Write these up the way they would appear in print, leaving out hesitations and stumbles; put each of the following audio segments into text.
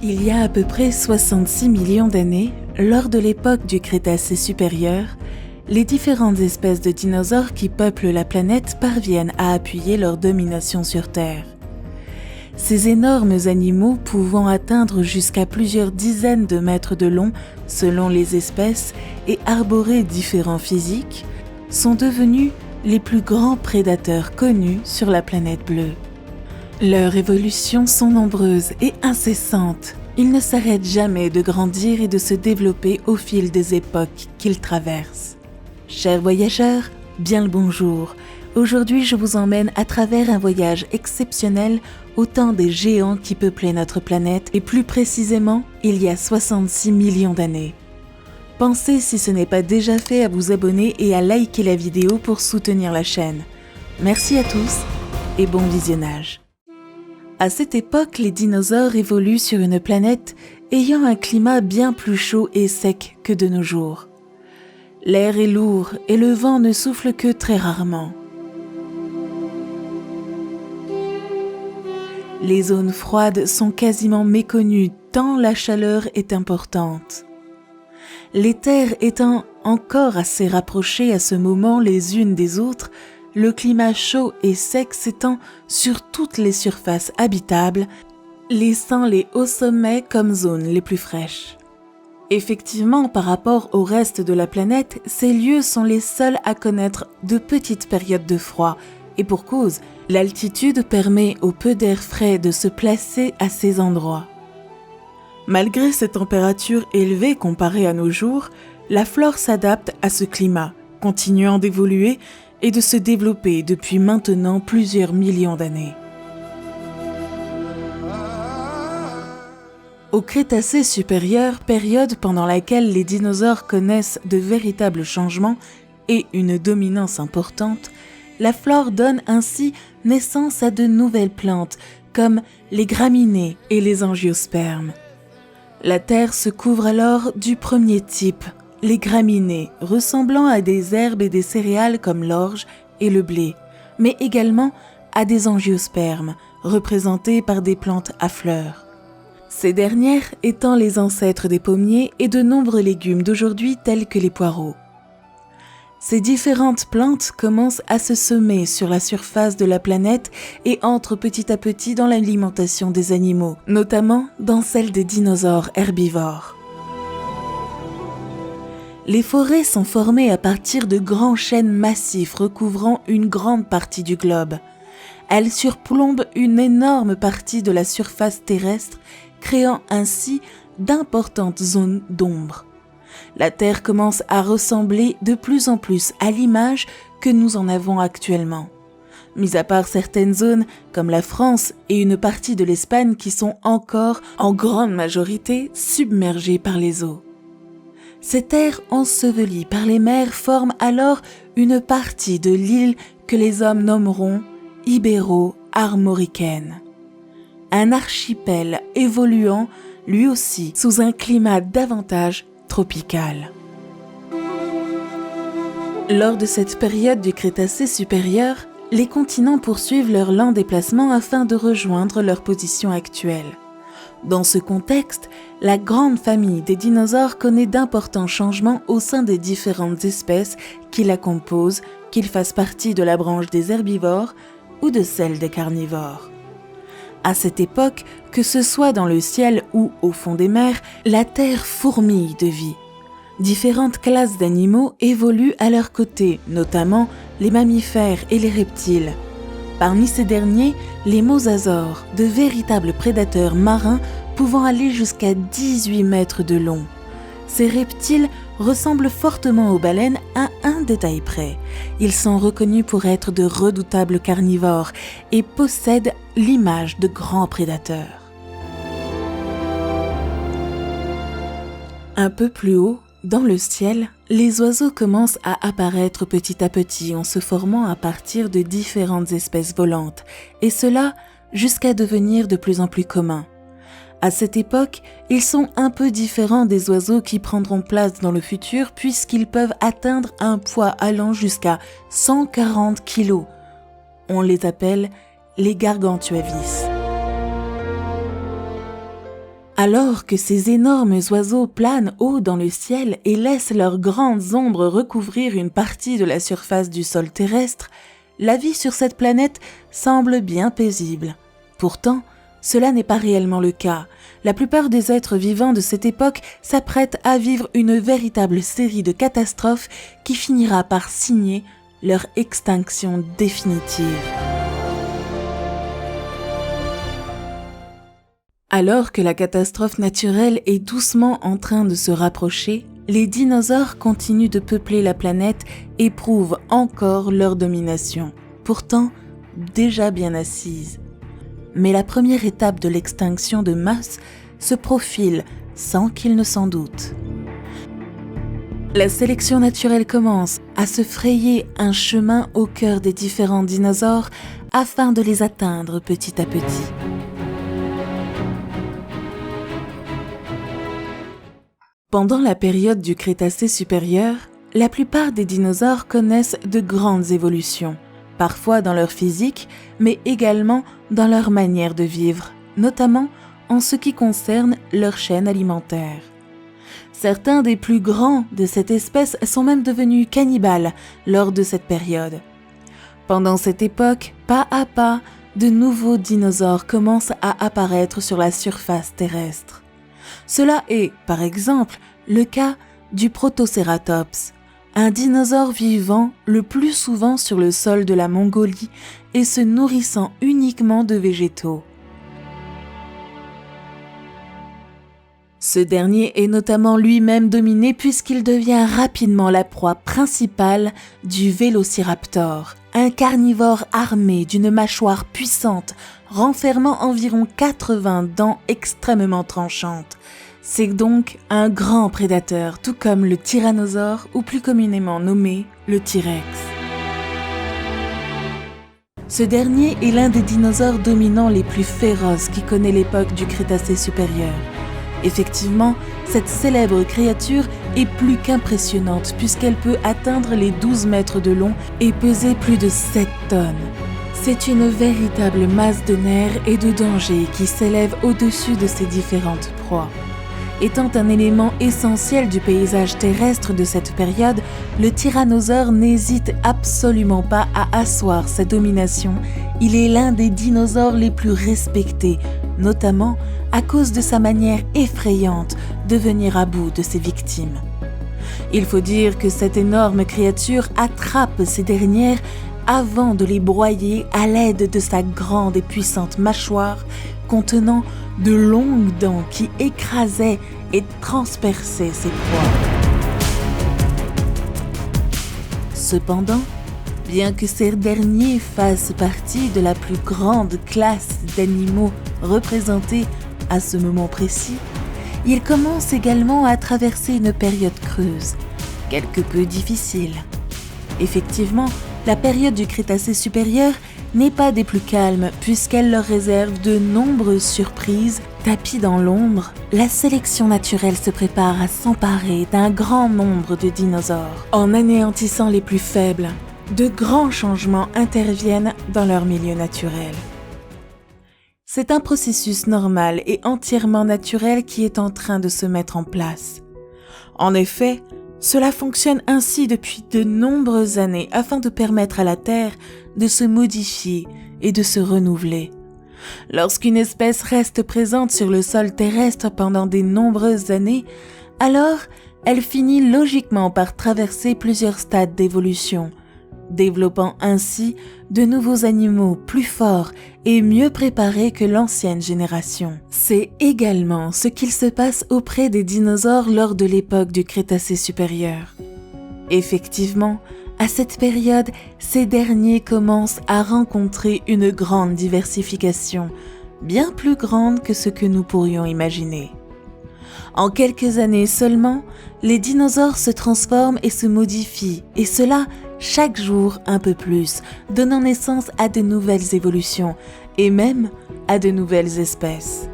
Il y a à peu près 66 millions d'années, lors de l'époque du Crétacé supérieur, les différentes espèces de dinosaures qui peuplent la planète parviennent à appuyer leur domination sur Terre. Ces énormes animaux, pouvant atteindre jusqu'à plusieurs dizaines de mètres de long selon les espèces et arborer différents physiques, sont devenus les plus grands prédateurs connus sur la planète bleue. Leurs évolutions sont nombreuses et incessantes. Ils ne s'arrêtent jamais de grandir et de se développer au fil des époques qu'ils traversent. Chers voyageurs, bien le bonjour. Aujourd'hui, je vous emmène à travers un voyage exceptionnel au temps des géants qui peuplaient notre planète et plus précisément, il y a 66 millions d'années. Pensez, si ce n'est pas déjà fait, à vous abonner et à liker la vidéo pour soutenir la chaîne. Merci à tous et bon visionnage. À cette époque, les dinosaures évoluent sur une planète ayant un climat bien plus chaud et sec que de nos jours. L'air est lourd et le vent ne souffle que très rarement. Les zones froides sont quasiment méconnues tant la chaleur est importante. Les terres étant encore assez rapprochées à ce moment les unes des autres, le climat chaud et sec s'étend sur toutes les surfaces habitables, laissant les hauts sommets comme zones les plus fraîches. Effectivement, par rapport au reste de la planète, ces lieux sont les seuls à connaître de petites périodes de froid, et pour cause, l'altitude permet au peu d'air frais de se placer à ces endroits. Malgré ces températures élevées comparées à nos jours, la flore s'adapte à ce climat, continuant d'évoluer et de se développer depuis maintenant plusieurs millions d'années. Au Crétacé supérieur, période pendant laquelle les dinosaures connaissent de véritables changements et une dominance importante, la flore donne ainsi naissance à de nouvelles plantes comme les graminées et les angiospermes. La terre se couvre alors du premier type, les graminées, ressemblant à des herbes et des céréales comme l'orge et le blé, mais également à des angiospermes, représentés par des plantes à fleurs. Ces dernières étant les ancêtres des pommiers et de nombreux légumes d'aujourd'hui tels que les poireaux. Ces différentes plantes commencent à se semer sur la surface de la planète et entrent petit à petit dans l'alimentation des animaux, notamment dans celle des dinosaures herbivores. Les forêts sont formées à partir de grands chênes massifs recouvrant une grande partie du globe. Elles surplombent une énorme partie de la surface terrestre, créant ainsi d'importantes zones d'ombre. La Terre commence à ressembler de plus en plus à l'image que nous en avons actuellement. Mis à part certaines zones, comme la France et une partie de l'Espagne qui sont encore, en grande majorité, submergées par les eaux. Ces terres ensevelies par les mers forment alors une partie de l'île que les hommes nommeront Ibéro-Armoricaine. Un archipel évoluant, lui aussi, sous un climat davantage tropical. Lors de cette période du Crétacé supérieur, les continents poursuivent leur lent déplacement afin de rejoindre leur position actuelle. Dans ce contexte, la grande famille des dinosaures connaît d'importants changements au sein des différentes espèces qui la composent, qu'ils fassent partie de la branche des herbivores ou de celle des carnivores. À cette époque, que ce soit dans le ciel ou au fond des mers, la Terre fourmille de vie. Différentes classes d'animaux évoluent à leur côté, notamment les mammifères et les reptiles. Parmi ces derniers, les mosasaures, de véritables prédateurs marins pouvant aller jusqu'à 18 mètres de long. Ces reptiles ressemblent fortement aux baleines à un détail près. Ils sont reconnus pour être de redoutables carnivores et possèdent l'image de grands prédateurs. Un peu plus haut, dans le ciel, les oiseaux commencent à apparaître petit à petit en se formant à partir de différentes espèces volantes, et cela jusqu'à devenir de plus en plus communs. À cette époque, ils sont un peu différents des oiseaux qui prendront place dans le futur puisqu'ils peuvent atteindre un poids allant jusqu'à 140 kg. On les appelle les gargantuavis. Alors que ces énormes oiseaux planent haut dans le ciel et laissent leurs grandes ombres recouvrir une partie de la surface du sol terrestre, la vie sur cette planète semble bien paisible. Pourtant, cela n'est pas réellement le cas. La plupart des êtres vivants de cette époque s'apprêtent à vivre une véritable série de catastrophes qui finira par signer leur extinction définitive. Alors que la catastrophe naturelle est doucement en train de se rapprocher, les dinosaures continuent de peupler la planète et prouvent encore leur domination, pourtant déjà bien assise. Mais la première étape de l'extinction de masse se profile sans qu'ils ne s'en doutent. La sélection naturelle commence à se frayer un chemin au cœur des différents dinosaures afin de les atteindre petit à petit. Pendant la période du Crétacé supérieur, la plupart des dinosaures connaissent de grandes évolutions, parfois dans leur physique, mais également dans leur manière de vivre, notamment en ce qui concerne leur chaîne alimentaire. Certains des plus grands de cette espèce sont même devenus cannibales lors de cette période. Pendant cette époque, pas à pas, de nouveaux dinosaures commencent à apparaître sur la surface terrestre. Cela est, par exemple, le cas du Protocératops, un dinosaure vivant le plus souvent sur le sol de la Mongolie et se nourrissant uniquement de végétaux. Ce dernier est notamment lui-même dominé puisqu'il devient rapidement la proie principale du Vélociraptor, un carnivore armé d'une mâchoire puissante renfermant environ 80 dents extrêmement tranchantes. C'est donc un grand prédateur, tout comme le tyrannosaure ou plus communément nommé le T-Rex. Ce dernier est l'un des dinosaures dominants les plus féroces qui connaît l'époque du Crétacé supérieur. Effectivement, cette célèbre créature est plus qu'impressionnante puisqu'elle peut atteindre les 12 mètres de long et peser plus de 7 tonnes. C'est une véritable masse de nerfs et de dangers qui s'élève au-dessus de ses différentes proies. Étant un élément essentiel du paysage terrestre de cette période, le tyrannosaure n'hésite absolument pas à asseoir sa domination. Il est l'un des dinosaures les plus respectés, notamment à cause de sa manière effrayante de venir à bout de ses victimes. Il faut dire que cette énorme créature attrape ces dernières avant de les broyer à l'aide de sa grande et puissante mâchoire contenant de longues dents qui écrasaient et transperçaient ses proies. Cependant, bien que ces derniers fassent partie de la plus grande classe d'animaux représentés à ce moment précis, ils commencent également à traverser une période creuse, quelque peu difficile. Effectivement, la période du Crétacé supérieur n'est pas des plus calmes puisqu'elle leur réserve de nombreuses surprises. Tapis dans l'ombre, la sélection naturelle se prépare à s'emparer d'un grand nombre de dinosaures. En anéantissant les plus faibles, de grands changements interviennent dans leur milieu naturel. C'est un processus normal et entièrement naturel qui est en train de se mettre en place. En effet, cela fonctionne ainsi depuis de nombreuses années afin de permettre à la Terre de se modifier et de se renouveler. Lorsqu'une espèce reste présente sur le sol terrestre pendant de nombreuses années, alors elle finit logiquement par traverser plusieurs stades d'évolution, développant ainsi de nouveaux animaux plus forts et mieux préparés que l'ancienne génération. C'est également ce qu'il se passe auprès des dinosaures lors de l'époque du Crétacé supérieur. Effectivement, à cette période, ces derniers commencent à rencontrer une grande diversification, bien plus grande que ce que nous pourrions imaginer. En quelques années seulement, les dinosaures se transforment et se modifient, et cela chaque jour un peu plus, donnant naissance à de nouvelles évolutions, et même à de nouvelles espèces.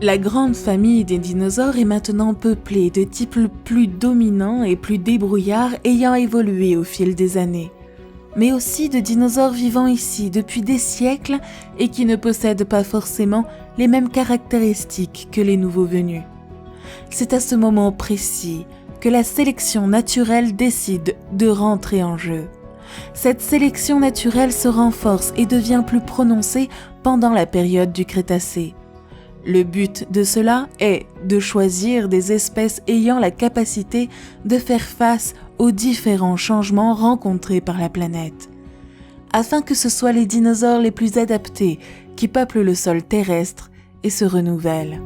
La grande famille des dinosaures est maintenant peuplée de types plus dominants et plus débrouillards ayant évolué au fil des années. mais aussi de dinosaures vivant ici depuis des siècles et qui ne possèdent pas forcément les mêmes caractéristiques que les nouveaux venus. C'est à ce moment précis que la sélection naturelle décide de rentrer en jeu. Cette sélection naturelle se renforce et devient plus prononcée pendant la période du Crétacé. Le but de cela est de choisir des espèces ayant la capacité de faire face aux différents changements rencontrés par la planète, afin que ce soient les dinosaures les plus adaptés qui peuplent le sol terrestre et se renouvellent.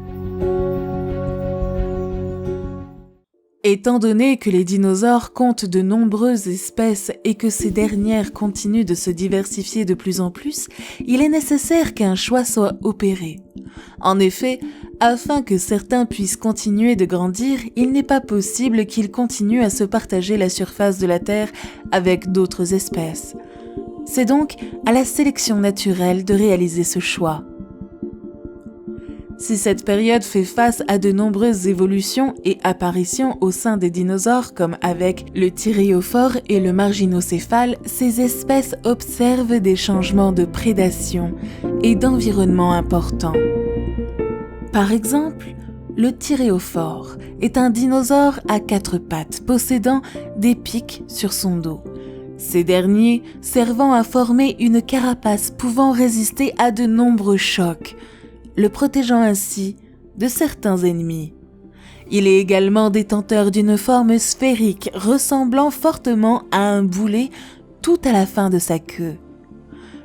Étant donné que les dinosaures comptent de nombreuses espèces et que ces dernières continuent de se diversifier de plus en plus, il est nécessaire qu'un choix soit opéré. En effet, afin que certains puissent continuer de grandir, il n'est pas possible qu'ils continuent à se partager la surface de la Terre avec d'autres espèces. C'est donc à la sélection naturelle de réaliser ce choix. Si cette période fait face à de nombreuses évolutions et apparitions au sein des dinosaures, comme avec le thyréophore et le marginocéphale, ces espèces observent des changements de prédation et d'environnement importants. Par exemple, le thyréophore est un dinosaure à 4 pattes possédant des pics sur son dos. Ces derniers servant à former une carapace pouvant résister à de nombreux chocs, le protégeant ainsi de certains ennemis. Il est également détenteur d'une forme sphérique ressemblant fortement à un boulet tout à la fin de sa queue,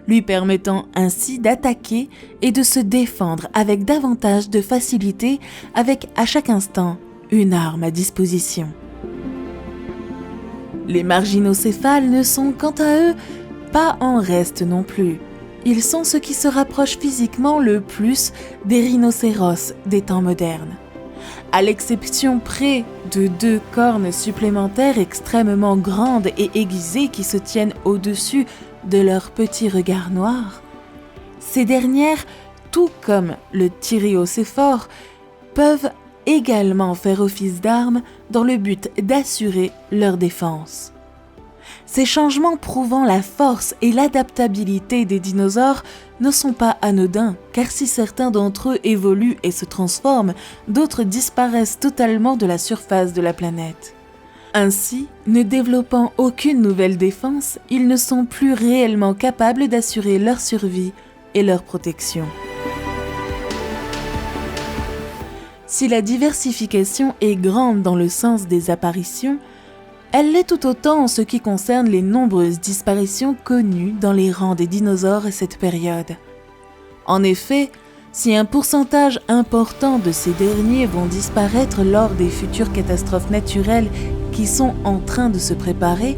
lui permettant ainsi d'attaquer et de se défendre avec davantage de facilité avec à chaque instant une arme à disposition. Les marginocéphales ne sont quant à eux pas en reste non plus. Ils sont ceux qui se rapprochent physiquement le plus des rhinocéros des temps modernes. À l'exception près de 2 cornes supplémentaires extrêmement grandes et aiguisées qui se tiennent au-dessus de leurs petits regards noirs, ces dernières, tout comme le thyréocéphore, peuvent également faire office d'armes dans le but d'assurer leur défense. Ces changements prouvant la force et l'adaptabilité des dinosaures ne sont pas anodins, car si certains d'entre eux évoluent et se transforment, d'autres disparaissent totalement de la surface de la planète. Ainsi, ne développant aucune nouvelle défense, ils ne sont plus réellement capables d'assurer leur survie et leur protection. Si la diversification est grande dans le sens des apparitions, elle l'est tout autant en ce qui concerne les nombreuses disparitions connues dans les rangs des dinosaures à cette période. En effet, si un pourcentage important de ces derniers vont disparaître lors des futures catastrophes naturelles qui sont en train de se préparer,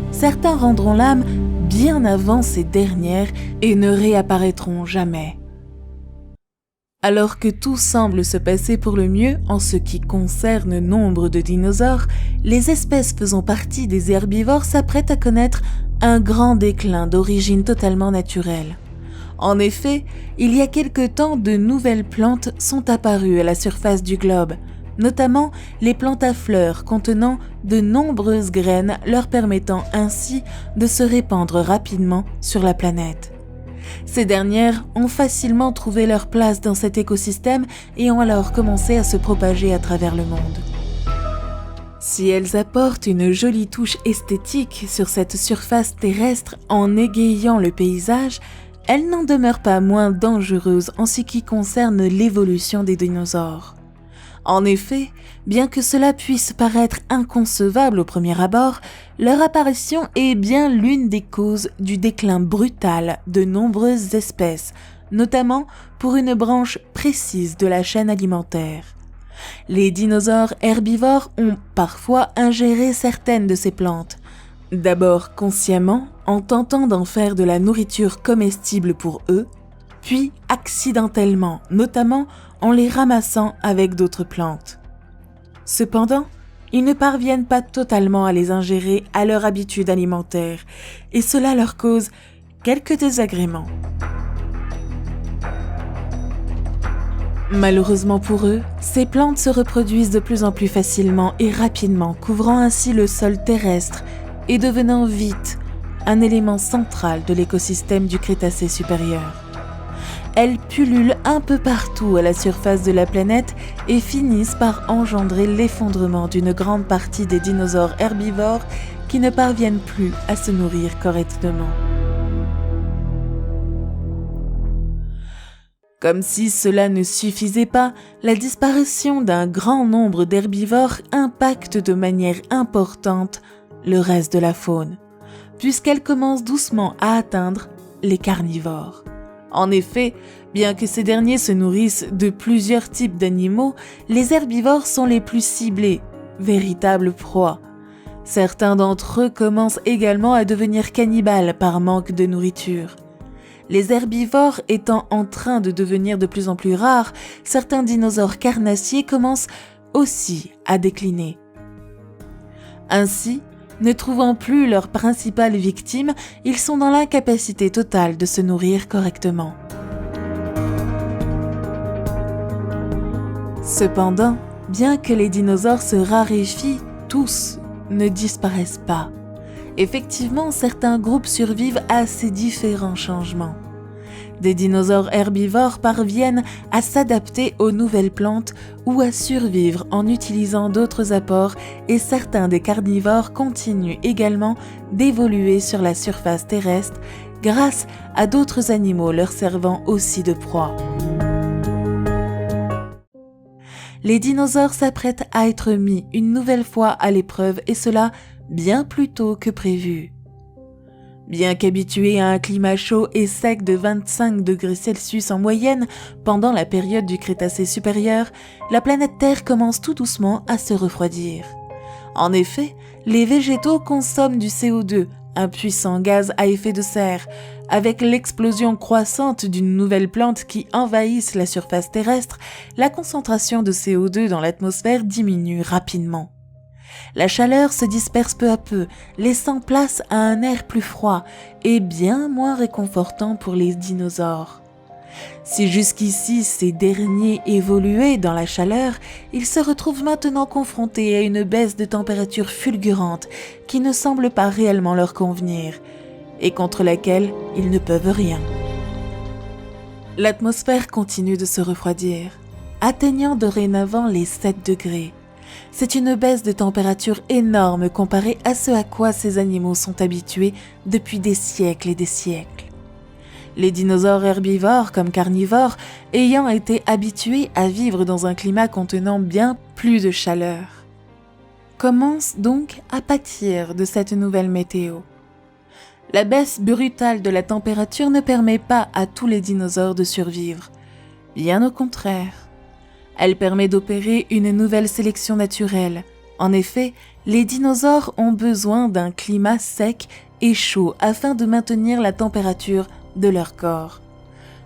certains rendront l'âme bien avant ces dernières et ne réapparaîtront jamais. Alors que tout semble se passer pour le mieux en ce qui concerne nombre de dinosaures, les espèces faisant partie des herbivores s'apprêtent à connaître un grand déclin d'origine totalement naturelle. En effet, il y a quelque temps, de nouvelles plantes sont apparues à la surface du globe, notamment les plantes à fleurs contenant de nombreuses graines leur permettant ainsi de se répandre rapidement sur la planète. Ces dernières ont facilement trouvé leur place dans cet écosystème et ont alors commencé à se propager à travers le monde. Si elles apportent une jolie touche esthétique sur cette surface terrestre en égayant le paysage, elles n'en demeurent pas moins dangereuses en ce qui concerne l'évolution des dinosaures. En effet, bien que cela puisse paraître inconcevable au premier abord, leur apparition est bien l'une des causes du déclin brutal de nombreuses espèces, notamment pour une branche précise de la chaîne alimentaire. Les dinosaures herbivores ont parfois ingéré certaines de ces plantes, d'abord consciemment en tentant d'en faire de la nourriture comestible pour eux, puis accidentellement, notamment en les ramassant avec d'autres plantes. Cependant, ils ne parviennent pas totalement à les ingérer à leur habitude alimentaire, et cela leur cause quelques désagréments. Malheureusement pour eux, ces plantes se reproduisent de plus en plus facilement et rapidement, couvrant ainsi le sol terrestre et devenant vite un élément central de l'écosystème du Crétacé supérieur. Elles pullulent un peu partout à la surface de la planète et finissent par engendrer l'effondrement d'une grande partie des dinosaures herbivores qui ne parviennent plus à se nourrir correctement. Comme si cela ne suffisait pas, la disparition d'un grand nombre d'herbivores impacte de manière importante le reste de la faune, puisqu'elle commence doucement à atteindre les carnivores. En effet, bien que ces derniers se nourrissent de plusieurs types d'animaux, les herbivores sont les plus ciblés, véritables proies. Certains d'entre eux commencent également à devenir cannibales par manque de nourriture. Les herbivores étant en train de devenir de plus en plus rares, certains dinosaures carnassiers commencent aussi à décliner. Ainsi, ne trouvant plus leur principale victime, ils sont dans l'incapacité totale de se nourrir correctement. Cependant, bien que les dinosaures se raréfient, tous ne disparaissent pas. Effectivement, certains groupes survivent à ces différents changements. Des dinosaures herbivores parviennent à s'adapter aux nouvelles plantes ou à survivre en utilisant d'autres apports et certains des carnivores continuent également d'évoluer sur la surface terrestre grâce à d'autres animaux leur servant aussi de proie. Les dinosaures s'apprêtent à être mis une nouvelle fois à l'épreuve et cela bien plus tôt que prévu. Bien qu'habituée à un climat chaud et sec de 25 degrés Celsius en moyenne pendant la période du Crétacé supérieur, la planète Terre commence tout doucement à se refroidir. En effet, les végétaux consomment du CO2, un puissant gaz à effet de serre. Avec l'explosion croissante d'une nouvelle plante qui envahisse la surface terrestre, la concentration de CO2 dans l'atmosphère diminue rapidement. La chaleur se disperse peu à peu, laissant place à un air plus froid et bien moins réconfortant pour les dinosaures. Si jusqu'ici ces derniers évoluaient dans la chaleur, ils se retrouvent maintenant confrontés à une baisse de température fulgurante qui ne semble pas réellement leur convenir et contre laquelle ils ne peuvent rien. L'atmosphère continue de se refroidir, atteignant dorénavant les 7 degrés. C'est une baisse de température énorme comparée à ce à quoi ces animaux sont habitués depuis des siècles et des siècles. Les dinosaures herbivores comme carnivores ayant été habitués à vivre dans un climat contenant bien plus de chaleur, commencent donc à pâtir de cette nouvelle météo. La baisse brutale de la température ne permet pas à tous les dinosaures de survivre, bien au contraire. Elle permet d'opérer une nouvelle sélection naturelle. En effet, les dinosaures ont besoin d'un climat sec et chaud afin de maintenir la température de leur corps.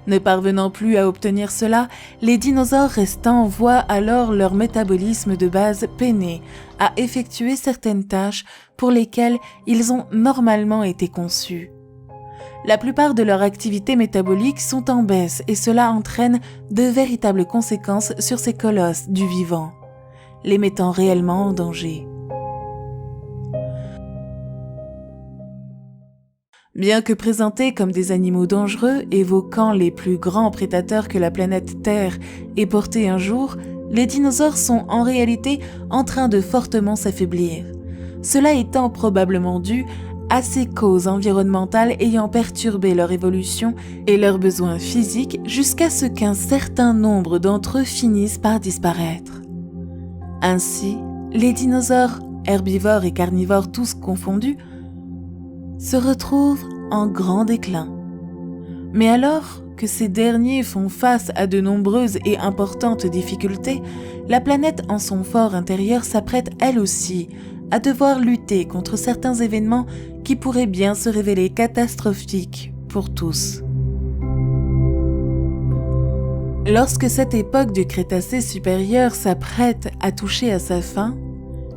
Ne parvenant plus à obtenir cela, les dinosaures restants voient alors leur métabolisme de base peiner à effectuer certaines tâches pour lesquelles ils ont normalement été conçus. La plupart de leurs activités métaboliques sont en baisse et cela entraîne de véritables conséquences sur ces colosses du vivant, les mettant réellement en danger. Bien que présentés comme des animaux dangereux, évoquant les plus grands prédateurs que la planète Terre ait portés un jour, les dinosaures sont en réalité en train de fortement s'affaiblir. Cela étant probablement dû à ces causes environnementales ayant perturbé leur évolution et leurs besoins physiques jusqu'à ce qu'un certain nombre d'entre eux finissent par disparaître. Ainsi, les dinosaures, herbivores et carnivores tous confondus, se retrouvent en grand déclin. Mais alors que ces derniers font face à de nombreuses et importantes difficultés, la planète en son fort intérieur s'apprête elle aussi à devoir lutter contre certains événements qui pourraient bien se révéler catastrophiques pour tous. Lorsque cette époque du Crétacé supérieur s'apprête à toucher à sa fin,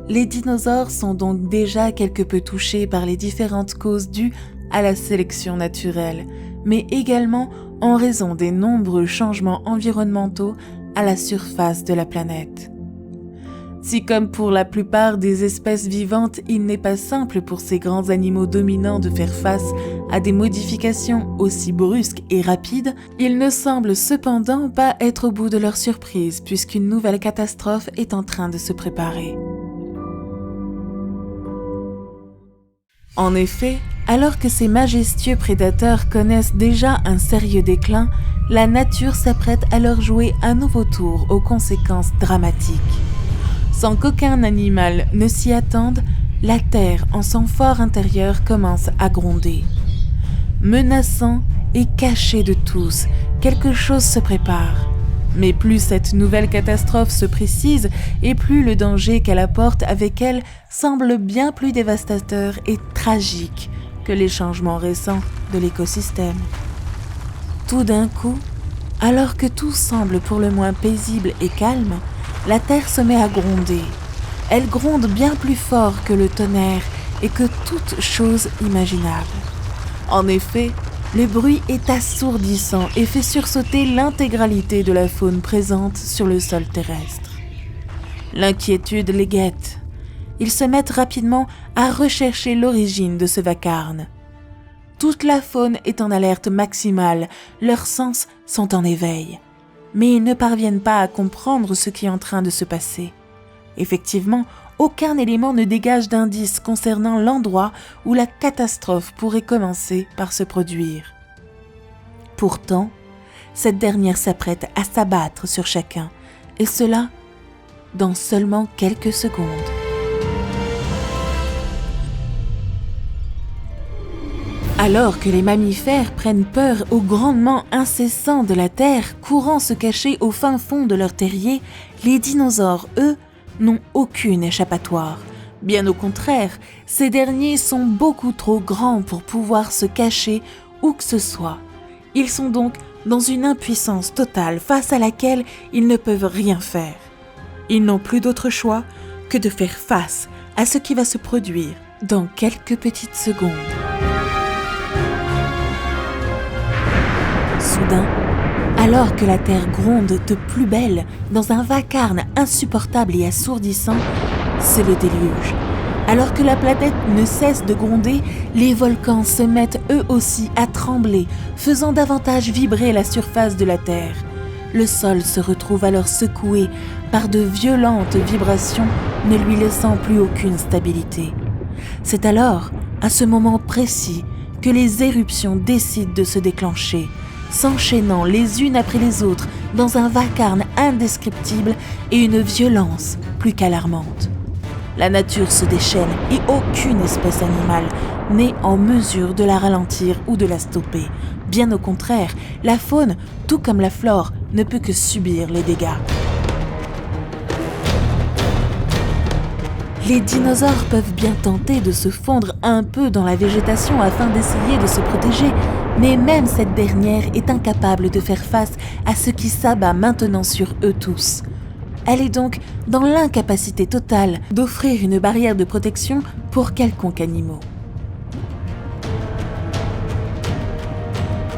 les dinosaures sont donc déjà quelque peu touchés par les différentes causes dues à la sélection naturelle, mais également en raison des nombreux changements environnementaux à la surface de la planète. Si comme pour la plupart des espèces vivantes, il n'est pas simple pour ces grands animaux dominants de faire face à des modifications aussi brusques et rapides, ils ne semblent cependant pas être au bout de leur surprise puisqu'une nouvelle catastrophe est en train de se préparer. En effet, alors que ces majestueux prédateurs connaissent déjà un sérieux déclin, la nature s'apprête à leur jouer un nouveau tour aux conséquences dramatiques. Sans qu'aucun animal ne s'y attende, la terre en son fort intérieur commence à gronder. Menaçant et caché de tous, quelque chose se prépare. Mais plus cette nouvelle catastrophe se précise et plus le danger qu'elle apporte avec elle semble bien plus dévastateur et tragique que les changements récents de l'écosystème. Tout d'un coup, alors que tout semble pour le moins paisible et calme, la terre se met à gronder. Elle gronde bien plus fort que le tonnerre et que toute chose imaginable. En effet, le bruit est assourdissant et fait sursauter l'intégralité de la faune présente sur le sol terrestre. L'inquiétude les guette. Ils se mettent rapidement à rechercher l'origine de ce vacarme. Toute la faune est en alerte maximale, leurs sens sont en éveil. Mais ils ne parviennent pas à comprendre ce qui est en train de se passer. Effectivement, aucun élément ne dégage d'indices concernant l'endroit où la catastrophe pourrait commencer par se produire. Pourtant, cette dernière s'apprête à s'abattre sur chacun, et cela dans seulement quelques secondes. Alors que les mammifères prennent peur au grondement incessant de la terre, courant se cacher au fin fond de leur terrier, les dinosaures, eux, n'ont aucune échappatoire. Bien au contraire, ces derniers sont beaucoup trop grands pour pouvoir se cacher où que ce soit. Ils sont donc dans une impuissance totale face à laquelle ils ne peuvent rien faire. Ils n'ont plus d'autre choix que de faire face à ce qui va se produire dans quelques petites secondes. Soudain, alors que la terre gronde de plus belle dans un vacarme insupportable et assourdissant, c'est le déluge. Alors que la planète ne cesse de gronder, les volcans se mettent eux aussi à trembler, faisant davantage vibrer la surface de la terre. Le sol se retrouve alors secoué par de violentes vibrations, ne lui laissant plus aucune stabilité. C'est alors, à ce moment précis, que les éruptions décident de se déclencher, s'enchaînant les unes après les autres dans un vacarme indescriptible et une violence plus qu'alarmante. La nature se déchaîne et aucune espèce animale n'est en mesure de la ralentir ou de la stopper. Bien au contraire, la faune, tout comme la flore, ne peut que subir les dégâts. Les dinosaures peuvent bien tenter de se fondre un peu dans la végétation afin d'essayer de se protéger, mais même cette dernière est incapable de faire face à ce qui s'abat maintenant sur eux tous. Elle est donc dans l'incapacité totale d'offrir une barrière de protection pour quelconque animal.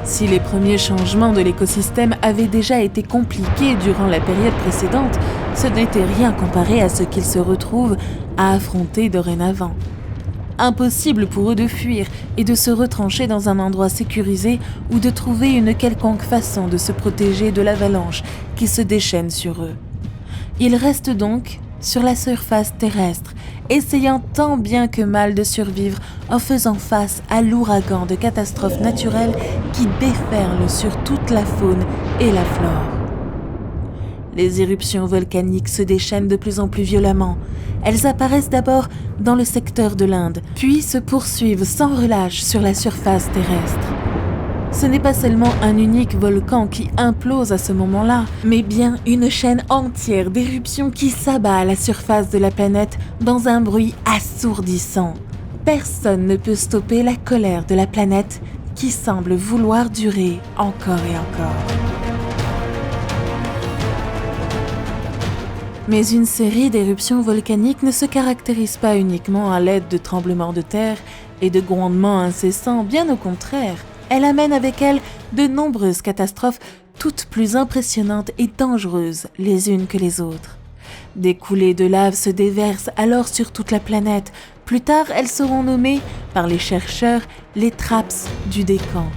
Si les premiers changements de l'écosystème avaient déjà été compliqués durant la période précédente, ce n'était rien comparé à ce qu'ils se retrouvent à affronter dorénavant. Impossible pour eux de fuir et de se retrancher dans un endroit sécurisé ou de trouver une quelconque façon de se protéger de l'avalanche qui se déchaîne sur eux. Ils restent donc sur la surface terrestre, essayant tant bien que mal de survivre en faisant face à l'ouragan de catastrophes naturelles qui déferlent sur toute la faune et la flore. Les éruptions volcaniques se déchaînent de plus en plus violemment. Elles apparaissent d'abord dans le secteur de l'Inde, puis se poursuivent sans relâche sur la surface terrestre. Ce n'est pas seulement un unique volcan qui implose à ce moment-là, mais bien une chaîne entière d'éruptions qui s'abat à la surface de la planète dans un bruit assourdissant. Personne ne peut stopper la colère de la planète qui semble vouloir durer encore et encore. Mais une série d'éruptions volcaniques ne se caractérise pas uniquement à l'aide de tremblements de terre et de grondements incessants, bien au contraire. Elle amène avec elle de nombreuses catastrophes, toutes plus impressionnantes et dangereuses les unes que les autres. Des coulées de lave se déversent alors sur toute la planète. Plus tard, elles seront nommées par les chercheurs les TRAPS du décan.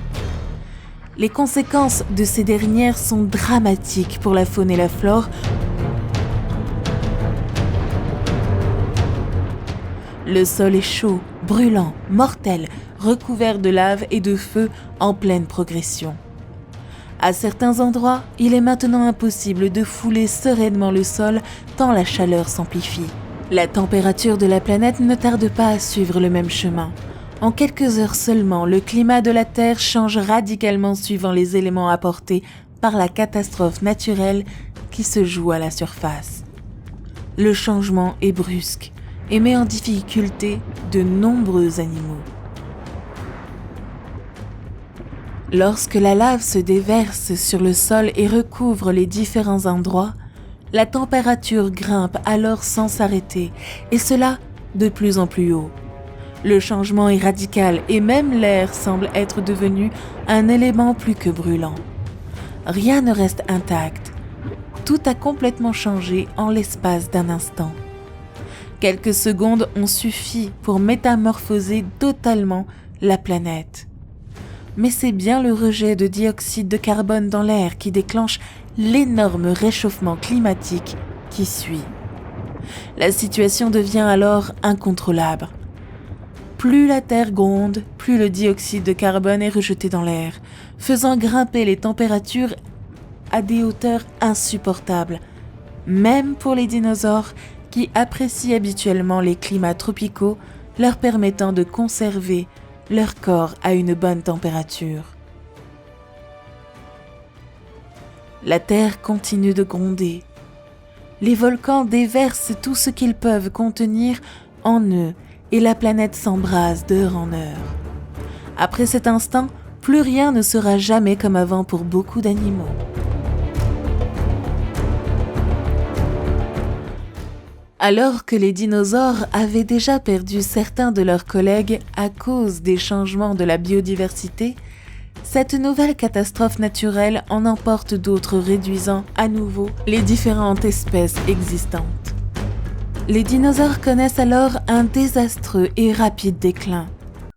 Les conséquences de ces dernières sont dramatiques pour la faune et la flore. Le sol est chaud, brûlant, mortel, recouvert de lave et de feu en pleine progression. À certains endroits, il est maintenant impossible de fouler sereinement le sol tant la chaleur s'amplifie. La température de la planète ne tarde pas à suivre le même chemin. En quelques heures seulement, le climat de la Terre change radicalement suivant les éléments apportés par la catastrophe naturelle qui se joue à la surface. Le changement est brusque et met en difficulté de nombreux animaux. Lorsque la lave se déverse sur le sol et recouvre les différents endroits, la température grimpe alors sans s'arrêter, et cela de plus en plus haut. Le changement est radical et même l'air semble être devenu un élément plus que brûlant. Rien ne reste intact. Tout a complètement changé en l'espace d'un instant. Quelques secondes ont suffi pour métamorphoser totalement la planète. Mais c'est bien le rejet de dioxyde de carbone dans l'air qui déclenche l'énorme réchauffement climatique qui suit. La situation devient alors incontrôlable. Plus la Terre gronde, plus le dioxyde de carbone est rejeté dans l'air, faisant grimper les températures à des hauteurs insupportables, même pour les dinosaures qui apprécient habituellement les climats tropicaux, leur permettant de conserver leur corps à une bonne température. La Terre continue de gronder. Les volcans déversent tout ce qu'ils peuvent contenir en eux et la planète s'embrase d'heure en heure. Après cet instant, plus rien ne sera jamais comme avant pour beaucoup d'animaux. Alors que les dinosaures avaient déjà perdu certains de leurs collègues à cause des changements de la biodiversité, cette nouvelle catastrophe naturelle en emporte d'autres, réduisant à nouveau les différentes espèces existantes. Les dinosaures connaissent alors un désastreux et rapide déclin.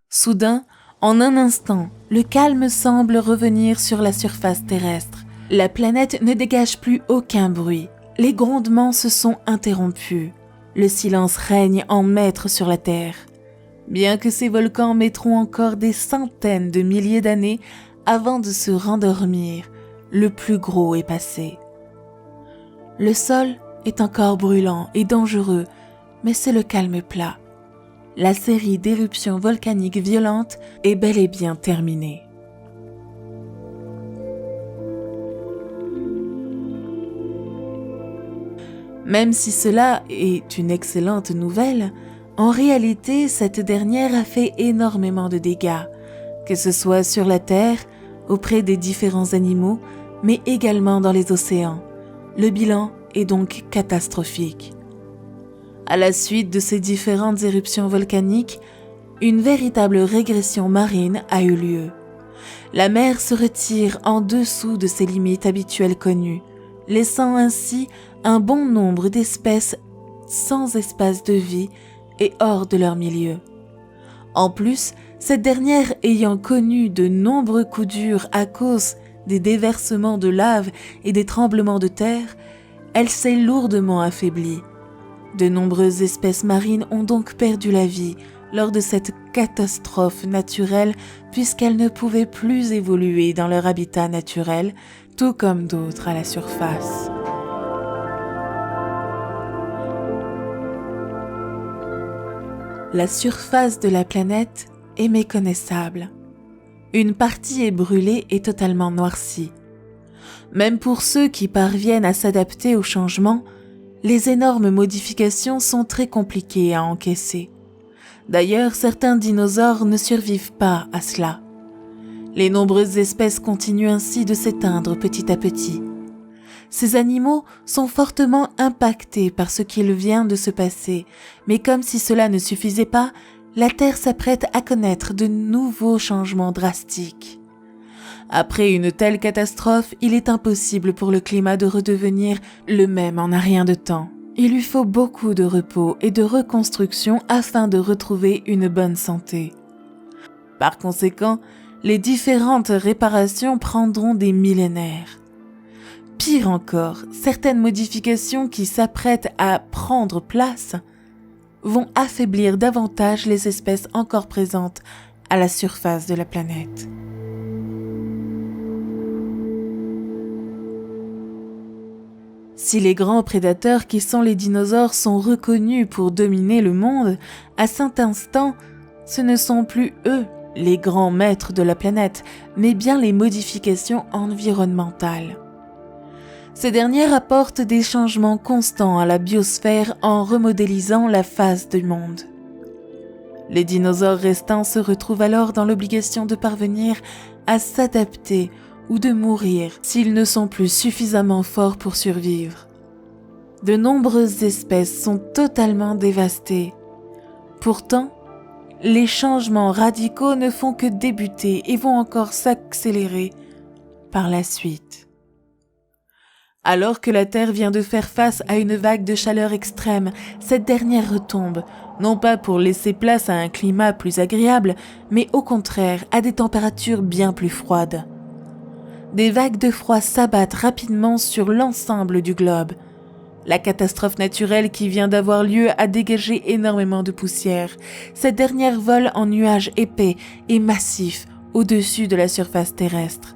Soudain, en un instant, le calme semble revenir sur la surface terrestre. La planète ne dégage plus aucun bruit. Les grondements se sont interrompus. Le silence règne en maître sur la Terre. Bien que ces volcans mettront encore des centaines de milliers d'années avant de se rendormir, le plus gros est passé. Le sol est encore brûlant et dangereux, mais c'est le calme plat. La série d'éruptions volcaniques violentes est bel et bien terminée. Même si cela est une excellente nouvelle, en réalité, cette dernière a fait énormément de dégâts, que ce soit sur la Terre, auprès des différents animaux, mais également dans les océans. Le bilan est donc catastrophique. À la suite de ces différentes éruptions volcaniques, une véritable régression marine a eu lieu. La mer se retire en dessous de ses limites habituelles connues, laissant ainsi un bon nombre d'espèces sans espace de vie et hors de leur milieu. En plus, cette dernière ayant connu de nombreux coups durs à cause des déversements de lave et des tremblements de terre, elle s'est lourdement affaiblie. De nombreuses espèces marines ont donc perdu la vie lors de cette catastrophe naturelle puisqu'elles ne pouvaient plus évoluer dans leur habitat naturel, tout comme d'autres à la surface. La surface de la planète est méconnaissable. Une partie est brûlée et totalement noircie. Même pour ceux qui parviennent à s'adapter au changement, les énormes modifications sont très compliquées à encaisser. D'ailleurs, certains dinosaures ne survivent pas à cela. Les nombreuses espèces continuent ainsi de s'éteindre petit à petit. Ces animaux sont fortement impactés par ce qu'il vient de se passer, mais comme si cela ne suffisait pas, la Terre s'apprête à connaître de nouveaux changements drastiques. Après une telle catastrophe, il est impossible pour le climat de redevenir le même en un rien de temps. il lui faut beaucoup de repos et de reconstruction afin de retrouver une bonne santé. Par conséquent, les différentes réparations prendront des millénaires. Pire encore, certaines modifications qui s'apprêtent à prendre place vont affaiblir davantage les espèces encore présentes à la surface de la planète. Si les grands prédateurs qui sont les dinosaures sont reconnus pour dominer le monde, à cet instant, ce ne sont plus eux les grands maîtres de la planète, mais bien les modifications environnementales. Ces dernières apportent des changements constants à la biosphère en remodélisant la face du monde. Les dinosaures restants se retrouvent alors dans l'obligation de parvenir à s'adapter ou de mourir s'ils ne sont plus suffisamment forts pour survivre. De nombreuses espèces sont totalement dévastées. Pourtant, les changements radicaux ne font que débuter et vont encore s'accélérer par la suite. Alors que la Terre vient de faire face à une vague de chaleur extrême, cette dernière retombe, non pas pour laisser place à un climat plus agréable, mais au contraire à des températures bien plus froides. Des vagues de froid s'abattent rapidement sur l'ensemble du globe. La catastrophe naturelle qui vient d'avoir lieu a dégagé énormément de poussière. Cette dernière vole en nuages épais et massifs au-dessus de la surface terrestre.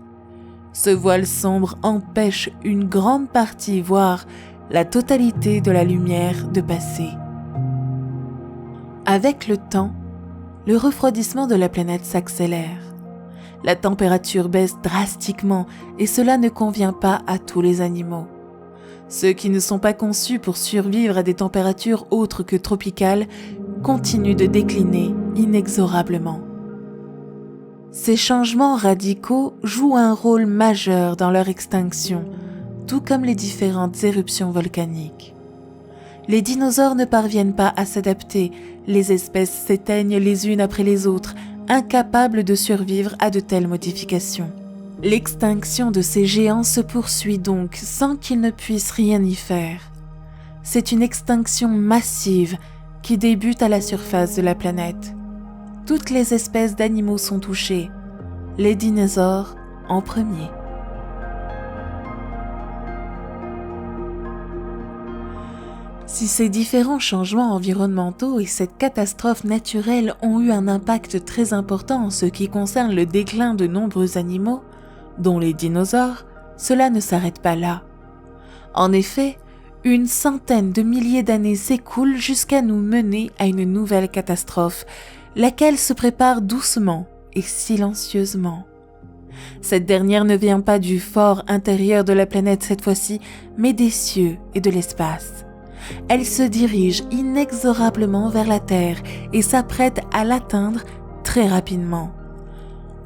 Ce voile sombre empêche une grande partie, voire la totalité de la lumière de passer. Avec le temps, le refroidissement de la planète s'accélère. La température baisse drastiquement et cela ne convient pas à tous les animaux. Ceux qui ne sont pas conçus pour survivre à des températures autres que tropicales continuent de décliner inexorablement. Ces changements radicaux jouent un rôle majeur dans leur extinction, tout comme les différentes éruptions volcaniques. Les dinosaures ne parviennent pas à s'adapter, les espèces s'éteignent les unes après les autres, incapables de survivre à de telles modifications. L'extinction de ces géants se poursuit donc sans qu'ils ne puissent rien y faire. C'est une extinction massive qui débute à la surface de la planète. Toutes les espèces d'animaux sont touchées, les dinosaures en premier. Si ces différents changements environnementaux et cette catastrophe naturelle ont eu un impact très important en ce qui concerne le déclin de nombreux animaux, dont les dinosaures, cela ne s'arrête pas là. En effet, une centaine de milliers d'années s'écoulent jusqu'à nous mener à une nouvelle catastrophe, laquelle se prépare doucement et silencieusement. Cette dernière ne vient pas du fort intérieur de la planète cette fois-ci, mais des cieux et de l'espace. Elle se dirige inexorablement vers la Terre et s'apprête à l'atteindre très rapidement.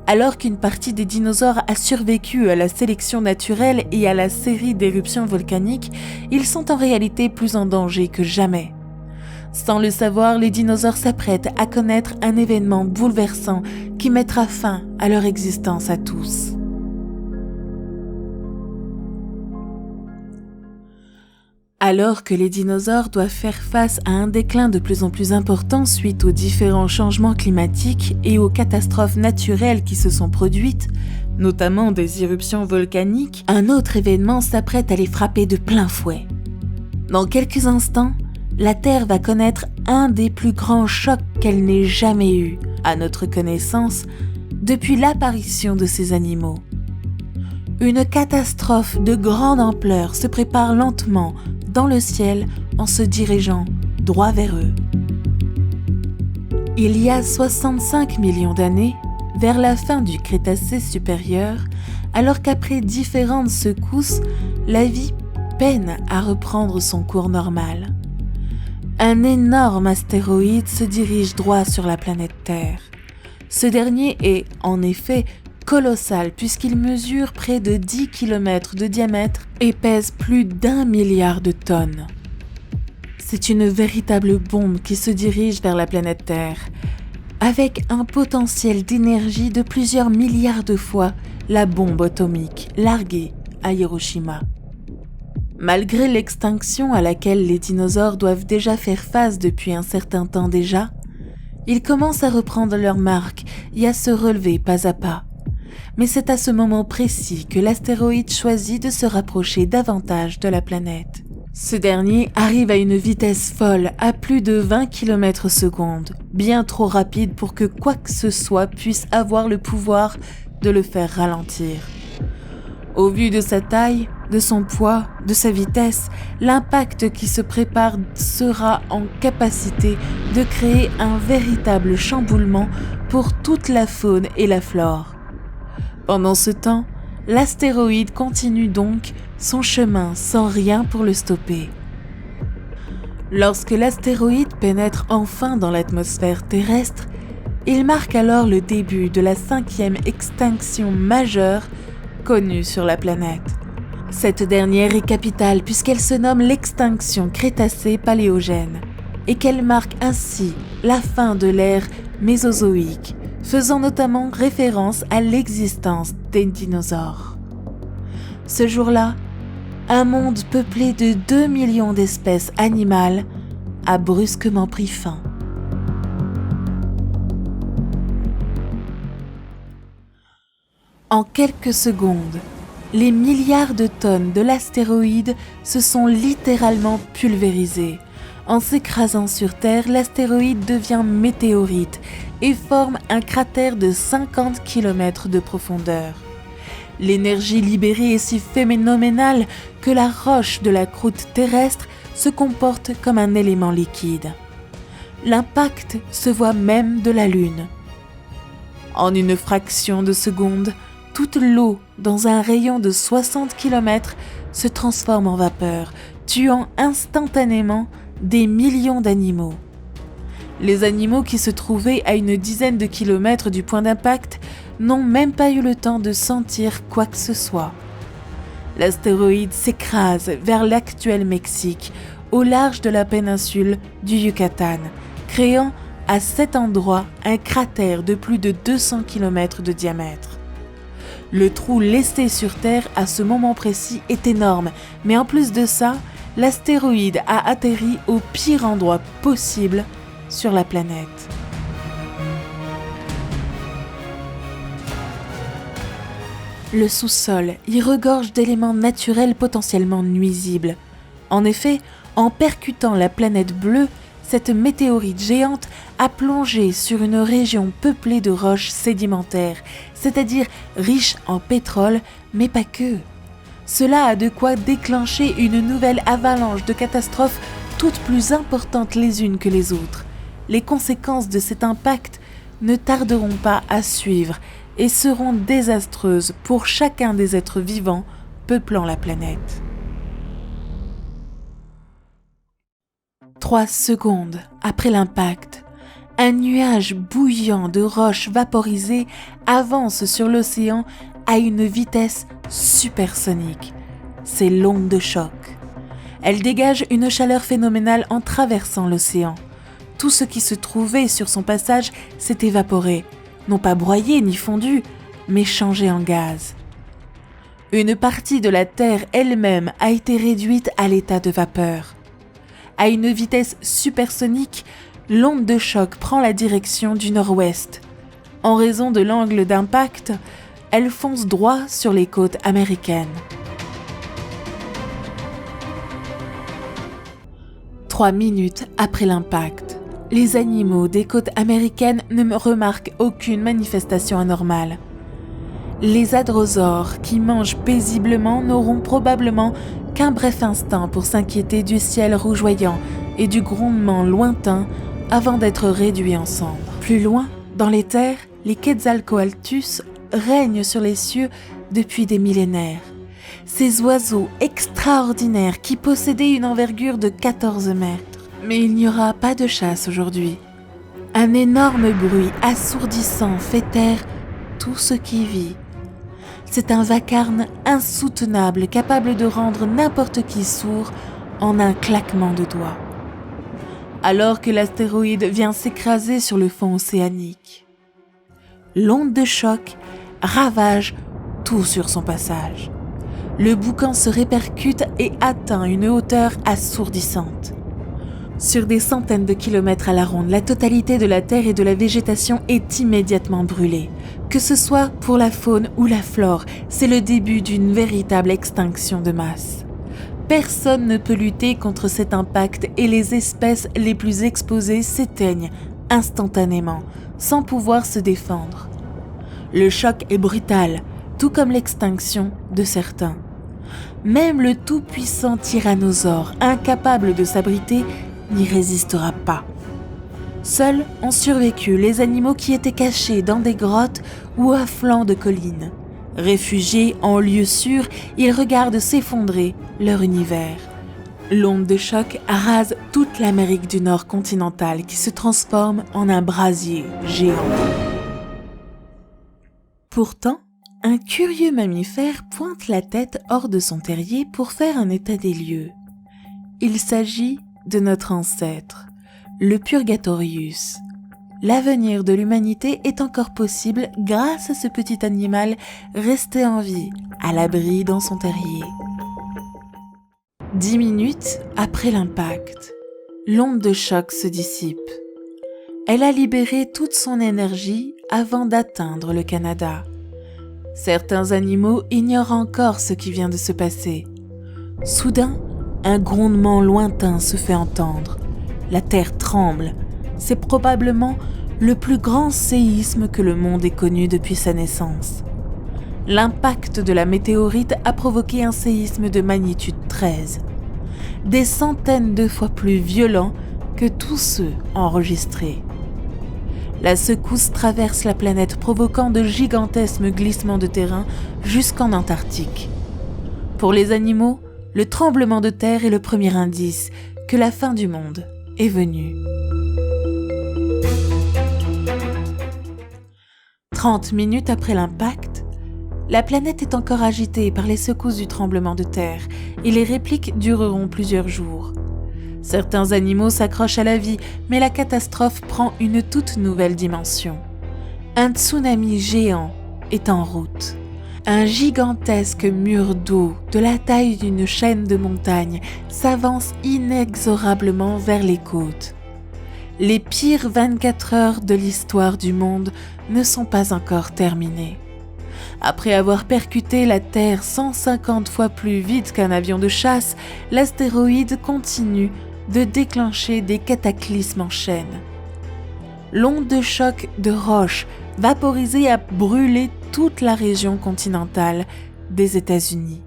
Alors qu'une partie des dinosaures a survécu à la sélection naturelle et à la série d'éruptions volcaniques, ils sont en réalité plus en danger que jamais. Sans le savoir, les dinosaures s'apprêtent à connaître un événement bouleversant qui mettra fin à leur existence à tous. Alors que les dinosaures doivent faire face à un déclin de plus en plus important suite aux différents changements climatiques et aux catastrophes naturelles qui se sont produites, notamment des éruptions volcaniques, un autre événement s'apprête à les frapper de plein fouet. Dans quelques instants, la Terre va connaître un des plus grands chocs qu'elle n'ait jamais eu, à notre connaissance, depuis l'apparition de ces animaux. Une catastrophe de grande ampleur se prépare lentement dans le ciel en se dirigeant droit vers eux. Il y a 65 millions d'années, vers la fin du Crétacé supérieur, alors qu'après différentes secousses, la vie peine à reprendre son cours normal. Un énorme astéroïde se dirige droit sur la planète Terre. Ce dernier est, en effet, colossal puisqu'il mesure près de 10 km de diamètre et pèse plus d'1 milliard de tonnes. C'est une véritable bombe qui se dirige vers la planète Terre, avec un potentiel d'énergie de plusieurs milliards de fois la bombe atomique larguée à Hiroshima. Malgré l'extinction à laquelle les dinosaures doivent déjà faire face depuis un certain temps déjà, ils commencent à reprendre leur marque et à se relever pas à pas. Mais c'est à ce moment précis que l'astéroïde choisit de se rapprocher davantage de la planète. Ce dernier arrive à une vitesse folle, à plus de 20 km/s, bien trop rapide pour que quoi que ce soit puisse avoir le pouvoir de le faire ralentir. Au vu de sa taille, de son poids, de sa vitesse, l'impact qui se prépare sera en capacité de créer un véritable chamboulement pour toute la faune et la flore. Pendant ce temps, l'astéroïde continue donc son chemin sans rien pour le stopper. Lorsque l'astéroïde pénètre enfin dans l'atmosphère terrestre, il marque alors le début de la 5e extinction majeure connue sur la planète. Cette dernière est capitale puisqu'elle se nomme l'extinction Crétacé-Paléogène et qu'elle marque ainsi la fin de l'ère mésozoïque, faisant notamment référence à l'existence des dinosaures. Ce jour-là, un monde peuplé de 2 millions d'espèces animales a brusquement pris fin. En quelques secondes, les milliards de tonnes de l'astéroïde se sont littéralement pulvérisées. En s'écrasant sur Terre, l'astéroïde devient météorite et forme un cratère de 50 km de profondeur. L'énergie libérée est si phénoménale que la roche de la croûte terrestre se comporte comme un élément liquide. L'impact se voit même de la Lune. En une fraction de seconde, toute l'eau dans un rayon de 60 km se transforme en vapeur, tuant instantanément des millions d'animaux. Les animaux qui se trouvaient à une dizaine de kilomètres du point d'impact n'ont même pas eu le temps de sentir quoi que ce soit. L'astéroïde s'écrase vers l'actuel Mexique, au large de la péninsule du Yucatan, créant à cet endroit un cratère de plus de 200 km de diamètre. Le trou laissé sur Terre à ce moment précis est énorme, mais en plus de ça, l'astéroïde a atterri au pire endroit possible sur la planète. Le sous-sol y regorge d'éléments naturels potentiellement nuisibles. En effet, en percutant la planète bleue, cette météorite géante a plongé sur une région peuplée de roches sédimentaires, c'est-à-dire riche en pétrole, mais pas que. Cela a de quoi déclencher une nouvelle avalanche de catastrophes toutes plus importantes les unes que les autres. Les conséquences de cet impact ne tarderont pas à suivre et seront désastreuses pour chacun des êtres vivants peuplant la planète. 3 secondes après l'impact, un nuage bouillant de roches vaporisées avance sur l'océan à une vitesse supersonique. C'est l'onde de choc. Elle dégage une chaleur phénoménale en traversant l'océan. Tout ce qui se trouvait sur son passage s'est évaporé, non pas broyé ni fondu, mais changé en gaz. Une partie de la Terre elle-même a été réduite à l'état de vapeur. À une vitesse supersonique, l'onde de choc prend la direction du nord-ouest. En raison de l'angle d'impact, elle fonce droit sur les côtes américaines. 3 minutes après l'impact, les animaux des côtes américaines ne remarquent aucune manifestation anormale. Les hadrosaures qui mangent paisiblement n'auront probablement qu'un bref instant pour s'inquiéter du ciel rougeoyant et du grondement lointain avant d'être réduits en cendres. Plus loin, dans les terres, les Quetzalcoatlus règnent sur les cieux depuis des millénaires. Ces oiseaux extraordinaires qui possédaient une envergure de 14 mètres. Mais il n'y aura pas de chasse aujourd'hui. Un énorme bruit assourdissant fait taire tout ce qui vit. C'est un vacarme insoutenable capable de rendre n'importe qui sourd en un claquement de doigts. Alors que l'astéroïde vient s'écraser sur le fond océanique, l'onde de choc ravage tout sur son passage. Le boucan se répercute et atteint une hauteur assourdissante. Sur des centaines de kilomètres à la ronde, la totalité de la terre et de la végétation est immédiatement brûlée. Que ce soit pour la faune ou la flore, c'est le début d'une véritable extinction de masse. Personne ne peut lutter contre cet impact et les espèces les plus exposées s'éteignent instantanément, sans pouvoir se défendre. Le choc est brutal, tout comme l'extinction de certains. Même le tout-puissant tyrannosaure, incapable de s'abriter, n'y résistera pas. Seuls ont survécu les animaux qui étaient cachés dans des grottes ou à flanc de collines. Réfugiés en lieu sûr, ils regardent s'effondrer leur univers. L'onde de choc arrase toute l'Amérique du Nord continentale qui se transforme en un brasier géant. Pourtant, un curieux mammifère pointe la tête hors de son terrier pour faire un état des lieux. Il s'agit de notre ancêtre, le Purgatorius. L'avenir de l'humanité est encore possible grâce à ce petit animal resté en vie, à l'abri dans son terrier. 10 minutes après l'impact, l'onde de choc se dissipe. Elle a libéré toute son énergie avant d'atteindre le Canada. Certains animaux ignorent encore ce qui vient de se passer. Soudain, un grondement lointain se fait entendre. La terre tremble. C'est probablement le plus grand séisme que le monde ait connu depuis sa naissance. L'impact de la météorite a provoqué un séisme de magnitude 13, des centaines de fois plus violent que tous ceux enregistrés. La secousse traverse la planète provoquant de gigantesques glissements de terrain jusqu'en Antarctique. Pour les animaux, le tremblement de terre est le premier indice que la fin du monde est venue. 30 minutes après l'impact, la planète est encore agitée par les secousses du tremblement de terre et les répliques dureront plusieurs jours. Certains animaux s'accrochent à la vie, mais la catastrophe prend une toute nouvelle dimension. Un tsunami géant est en route. Un gigantesque mur d'eau de la taille d'une chaîne de montagnes s'avance inexorablement vers les côtes. Les pires 24 heures de l'histoire du monde ne sont pas encore terminées. Après avoir percuté la Terre 150 fois plus vite qu'un avion de chasse, l'astéroïde continue de déclencher des cataclysmes en chaîne. L'onde de choc de roches vaporisée a brûlé toute la région continentale des États-Unis.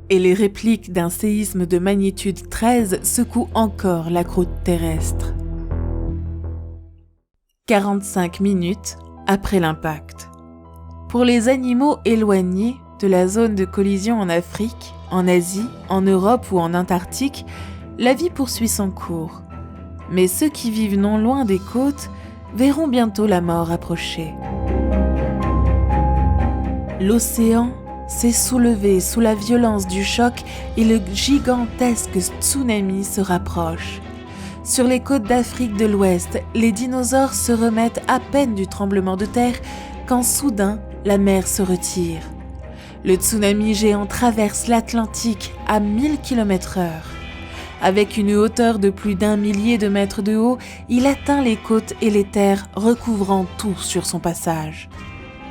Et les répliques d'un séisme de magnitude 13 secouent encore la croûte terrestre. 45 minutes après l'impact. Pour les animaux éloignés de la zone de collision en Afrique, en Asie, en Europe ou en Antarctique, la vie poursuit son cours. Mais ceux qui vivent non loin des côtes verront bientôt la mort approcher. L'océan s'est soulevé sous la violence du choc et le gigantesque tsunami se rapproche. Sur les côtes d'Afrique de l'Ouest, les dinosaures se remettent à peine du tremblement de terre quand soudain la mer se retire. Le tsunami géant traverse l'Atlantique à 1000 km/h. Avec une hauteur de plus d'1 millier de mètres de haut, il atteint les côtes et les terres, recouvrant tout sur son passage.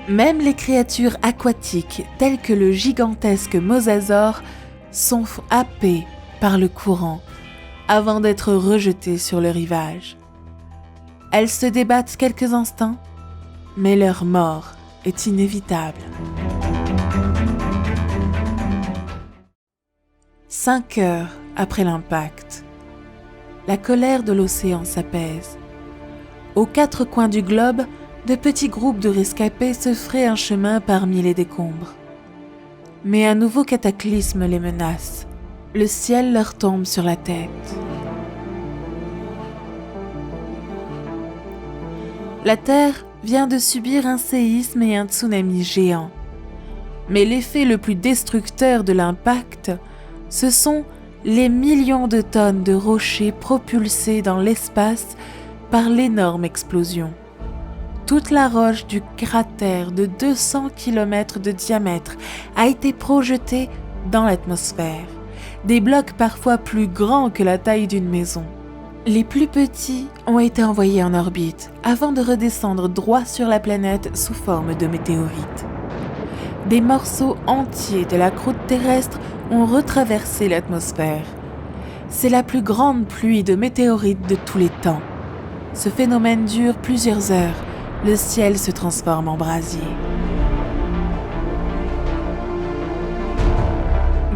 Même les créatures aquatiques, telles que le gigantesque mosasaure, sont happées par le courant avant d'être rejetées sur le rivage. Elles se débattent quelques instants, mais leur mort est inévitable. 5 heures après l'impact, la colère de l'océan s'apaise. Aux 4 coins du globe, de petits groupes de rescapés se fraient un chemin parmi les décombres. Mais un nouveau cataclysme les menace. Le ciel leur tombe sur la tête. La Terre vient de subir un séisme et un tsunami géant. Mais l'effet le plus destructeur de l'impact, ce sont les millions de tonnes de rochers propulsés dans l'espace par l'énorme explosion. Toute la roche du cratère de 200 km de diamètre a été projetée dans l'atmosphère, des blocs parfois plus grands que la taille d'une maison. Les plus petits ont été envoyés en orbite avant de redescendre droit sur la planète sous forme de météorites. Des morceaux entiers de la croûte terrestre ont retraversé l'atmosphère. C'est la plus grande pluie de météorites de tous les temps. Ce phénomène dure plusieurs heures. Le ciel se transforme en brasier.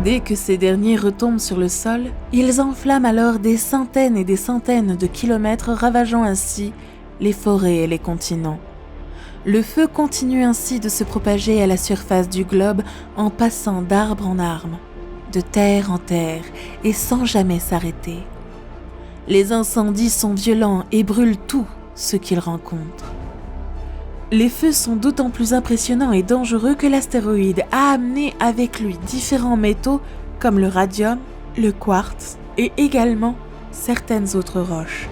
Dès que ces derniers retombent sur le sol, ils enflamment alors des centaines et des centaines de kilomètres, ravageant ainsi les forêts et les continents. Le feu continue ainsi de se propager à la surface du globe en passant d'arbre en arbre, de terre en terre et sans jamais s'arrêter. Les incendies sont violents et brûlent tout ce qu'ils rencontrent. Les feux sont d'autant plus impressionnants et dangereux que l'astéroïde a amené avec lui différents métaux comme le radium, le quartz et également certaines autres roches.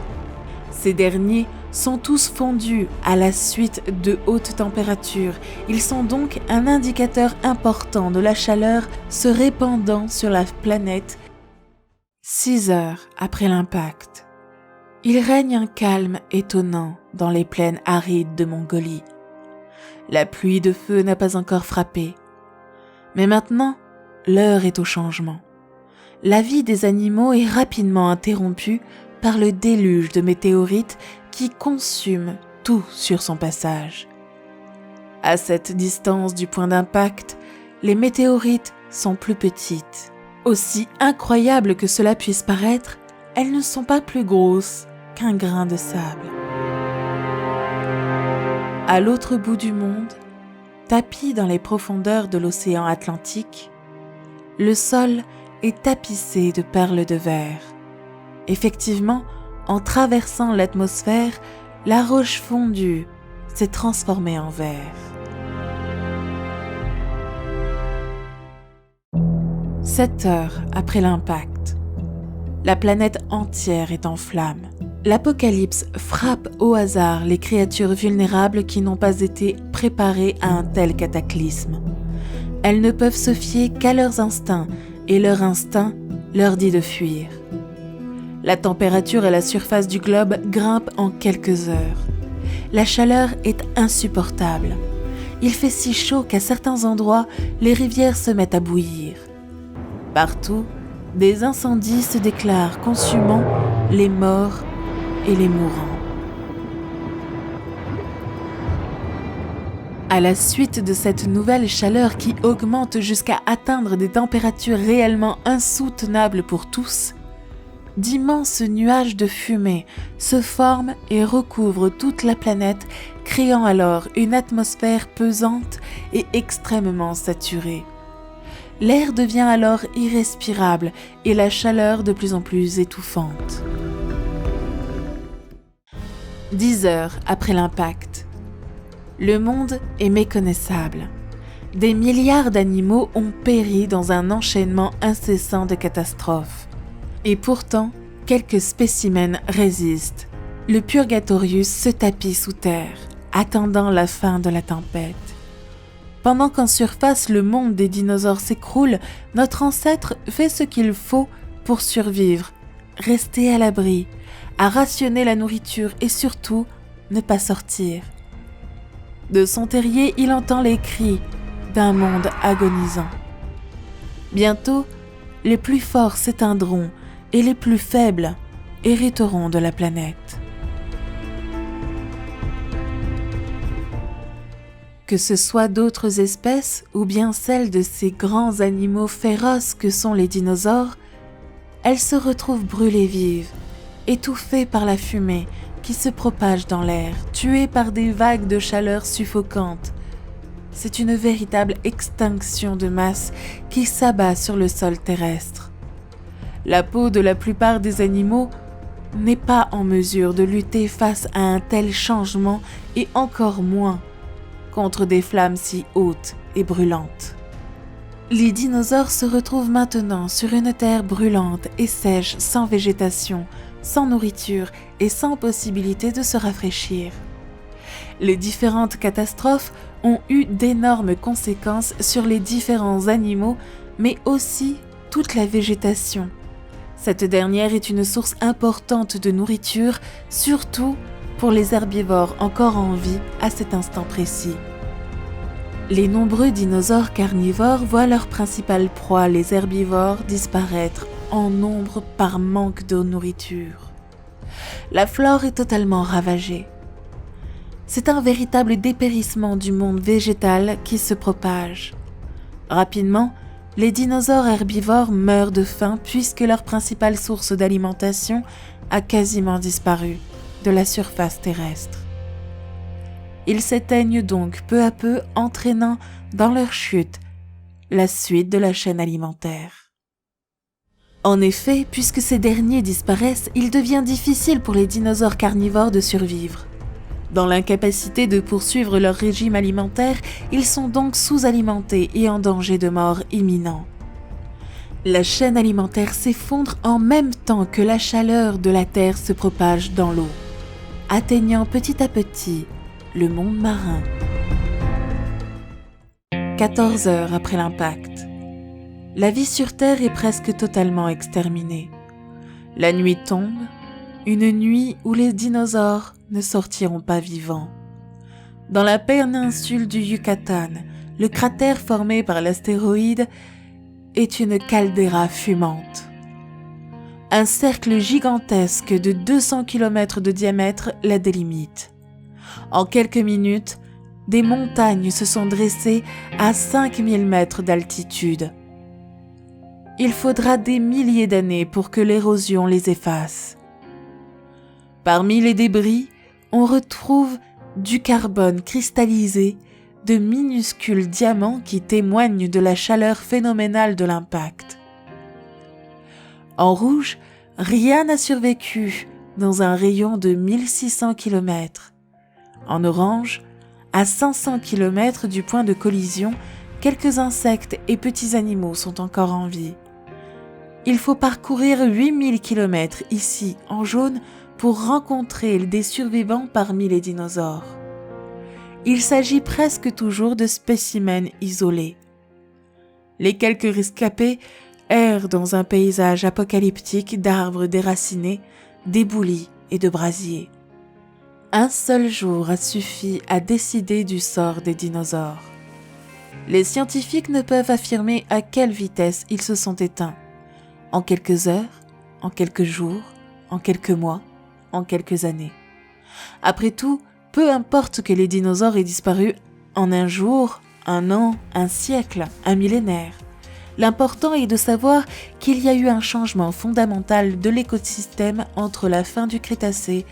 Ces derniers sont tous fondus à la suite de hautes températures. Ils sont donc un indicateur important de la chaleur se répandant sur la planète 6 heures après l'impact. Il règne un calme étonnant dans les plaines arides de Mongolie. La pluie de feu n'a pas encore frappé. Mais maintenant, l'heure est au changement. La vie des animaux est rapidement interrompue par le déluge de météorites qui consument tout sur son passage. À cette distance du point d'impact, les météorites sont plus petites. Aussi incroyable que cela puisse paraître, elles ne sont pas plus grosses qu'un grain de sable. À l'autre bout du monde, tapi dans les profondeurs de l'océan Atlantique, le sol est tapissé de perles de verre. Effectivement, en traversant l'atmosphère, la roche fondue s'est transformée en verre. 7 heures après l'impact, la planète entière est en flammes. L'apocalypse frappe au hasard les créatures vulnérables qui n'ont pas été préparées à un tel cataclysme. Elles ne peuvent se fier qu'à leurs instincts, et leur instinct leur dit de fuir. La température à la surface du globe grimpe en quelques heures. La chaleur est insupportable. Il fait si chaud qu'à certains endroits, les rivières se mettent à bouillir. Partout, des incendies se déclarent, consumant les morts et les mourants. À la suite de cette nouvelle chaleur qui augmente jusqu'à atteindre des températures réellement insoutenables pour tous, d'immenses nuages de fumée se forment et recouvrent toute la planète, créant alors une atmosphère pesante et extrêmement saturée. L'air devient alors irrespirable et la chaleur de plus en plus étouffante. 10 heures après l'impact, le monde est méconnaissable. Des milliards d'animaux ont péri dans un enchaînement incessant de catastrophes. Et pourtant, quelques spécimens résistent. Le Purgatorius se tapit sous terre, attendant la fin de la tempête. Pendant qu'en surface le monde des dinosaures s'écroule, notre ancêtre fait ce qu'il faut pour survivre, rester à l'abri, à rationner la nourriture et surtout ne pas sortir. De son terrier, il entend les cris d'un monde agonisant. Bientôt, les plus forts s'éteindront et les plus faibles hériteront de la planète. Que ce soit d'autres espèces ou bien celles de ces grands animaux féroces que sont les dinosaures, elles se retrouvent brûlées vives, étouffées par la fumée qui se propage dans l'air, tuées par des vagues de chaleur suffocantes. C'est une véritable extinction de masse qui s'abat sur le sol terrestre. La peau de la plupart des animaux n'est pas en mesure de lutter face à un tel changement et encore moins contre des flammes si hautes et brûlantes. Les dinosaures se retrouvent maintenant sur une terre brûlante et sèche, sans végétation, sans nourriture et sans possibilité de se rafraîchir. Les différentes catastrophes ont eu d'énormes conséquences sur les différents animaux, mais aussi toute la végétation. Cette dernière est une source importante de nourriture, surtout pour les herbivores encore en vie à cet instant précis. Les nombreux dinosaures carnivores voient leur principale proie, les herbivores, disparaître en nombre par manque de nourriture. La flore est totalement ravagée. C'est un véritable dépérissement du monde végétal qui se propage. Rapidement, les dinosaures herbivores meurent de faim puisque leur principale source d'alimentation a quasiment disparu de la surface terrestre. Ils s'éteignent donc peu à peu, entraînant dans leur chute la suite de la chaîne alimentaire. En effet, puisque ces derniers disparaissent, il devient difficile pour les dinosaures carnivores de survivre. Dans l'incapacité de poursuivre leur régime alimentaire, ils sont donc sous-alimentés et en danger de mort imminent. La chaîne alimentaire s'effondre en même temps que la chaleur de la Terre se propage dans l'eau, atteignant petit à petit le monde marin. 14 heures après l'impact, la vie sur Terre est presque totalement exterminée. La nuit tombe, une nuit où les dinosaures ne sortiront pas vivants. Dans la péninsule du Yucatan, le cratère formé par l'astéroïde est une caldeira fumante. Un cercle gigantesque de 200 km de diamètre la délimite. En quelques minutes, des montagnes se sont dressées à 5000 mètres d'altitude. Il faudra des milliers d'années pour que l'érosion les efface. Parmi les débris, on retrouve du carbone cristallisé, de minuscules diamants qui témoignent de la chaleur phénoménale de l'impact. En rouge, rien n'a survécu dans un rayon de 1600 km. En orange, à 500 km du point de collision, quelques insectes et petits animaux sont encore en vie. Il faut parcourir 8000 km ici, en jaune, pour rencontrer des survivants parmi les dinosaures. Il s'agit presque toujours de spécimens isolés. Les quelques rescapés errent dans un paysage apocalyptique d'arbres déracinés, d'éboulis et de brasiers. Un seul jour a suffi à décider du sort des dinosaures. Les scientifiques ne peuvent affirmer à quelle vitesse ils se sont éteints. En quelques heures, en quelques jours, en quelques mois, en quelques années. Après tout, peu importe que les dinosaures aient disparu en un jour, un an, un siècle, un millénaire. L'important est de savoir qu'il y a eu un changement fondamental de l'écosystème entre la fin du Crétacé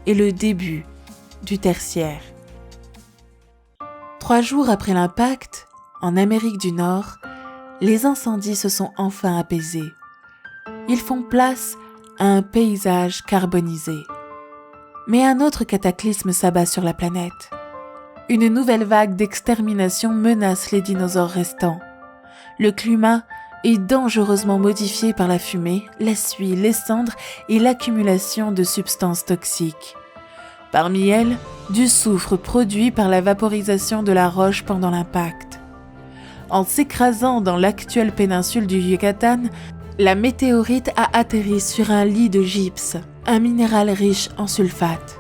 et le début du Tertiaire. 3 jours après l'impact, en Amérique du Nord, les incendies se sont enfin apaisés. Ils font place à un paysage carbonisé. Mais un autre cataclysme s'abat sur la planète. Une nouvelle vague d'extermination menace les dinosaures restants. Le climat est dangereusement modifié par la fumée, la suie, les cendres et l'accumulation de substances toxiques. Parmi elles, du soufre produit par la vaporisation de la roche pendant l'impact. En s'écrasant dans l'actuelle péninsule du Yucatan, la météorite a atterri sur un lit de gypse, un minéral riche en sulfate.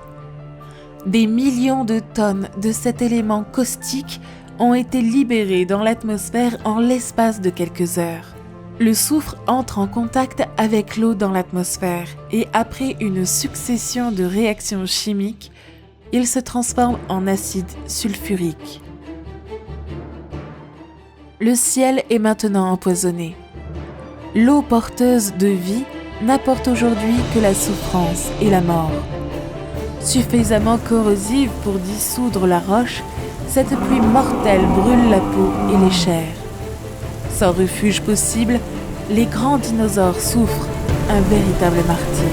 Des millions de tonnes de cet élément caustique ont été libérées dans l'atmosphère en l'espace de quelques heures. Le soufre entre en contact avec l'eau dans l'atmosphère et après une succession de réactions chimiques, il se transforme en acide sulfurique. Le ciel est maintenant empoisonné. L'eau porteuse de vie n'apporte aujourd'hui que la souffrance et la mort. Suffisamment corrosive pour dissoudre la roche, cette pluie mortelle brûle la peau et les chairs. Sans refuge possible, les grands dinosaures souffrent un véritable martyre.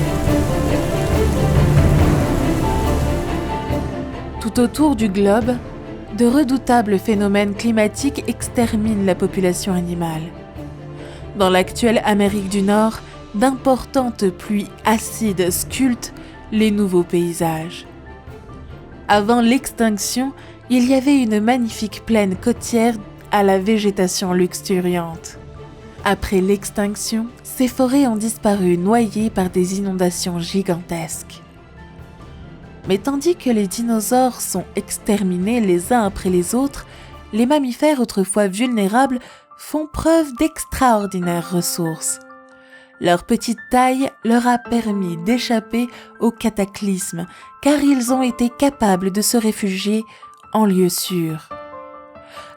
Tout autour du globe, de redoutables phénomènes climatiques exterminent la population animale. Dans l'actuelle Amérique du Nord, d'importantes pluies acides sculptent les nouveaux paysages. Avant l'extinction, il y avait une magnifique plaine côtière à la végétation luxuriante. Après l'extinction, ces forêts ont disparu noyées par des inondations gigantesques. Mais tandis que les dinosaures sont exterminés les uns après les autres, les mammifères autrefois vulnérables font preuve d'extraordinaires ressources. Leur petite taille leur a permis d'échapper au cataclysme, car ils ont été capables de se réfugier en lieu sûr.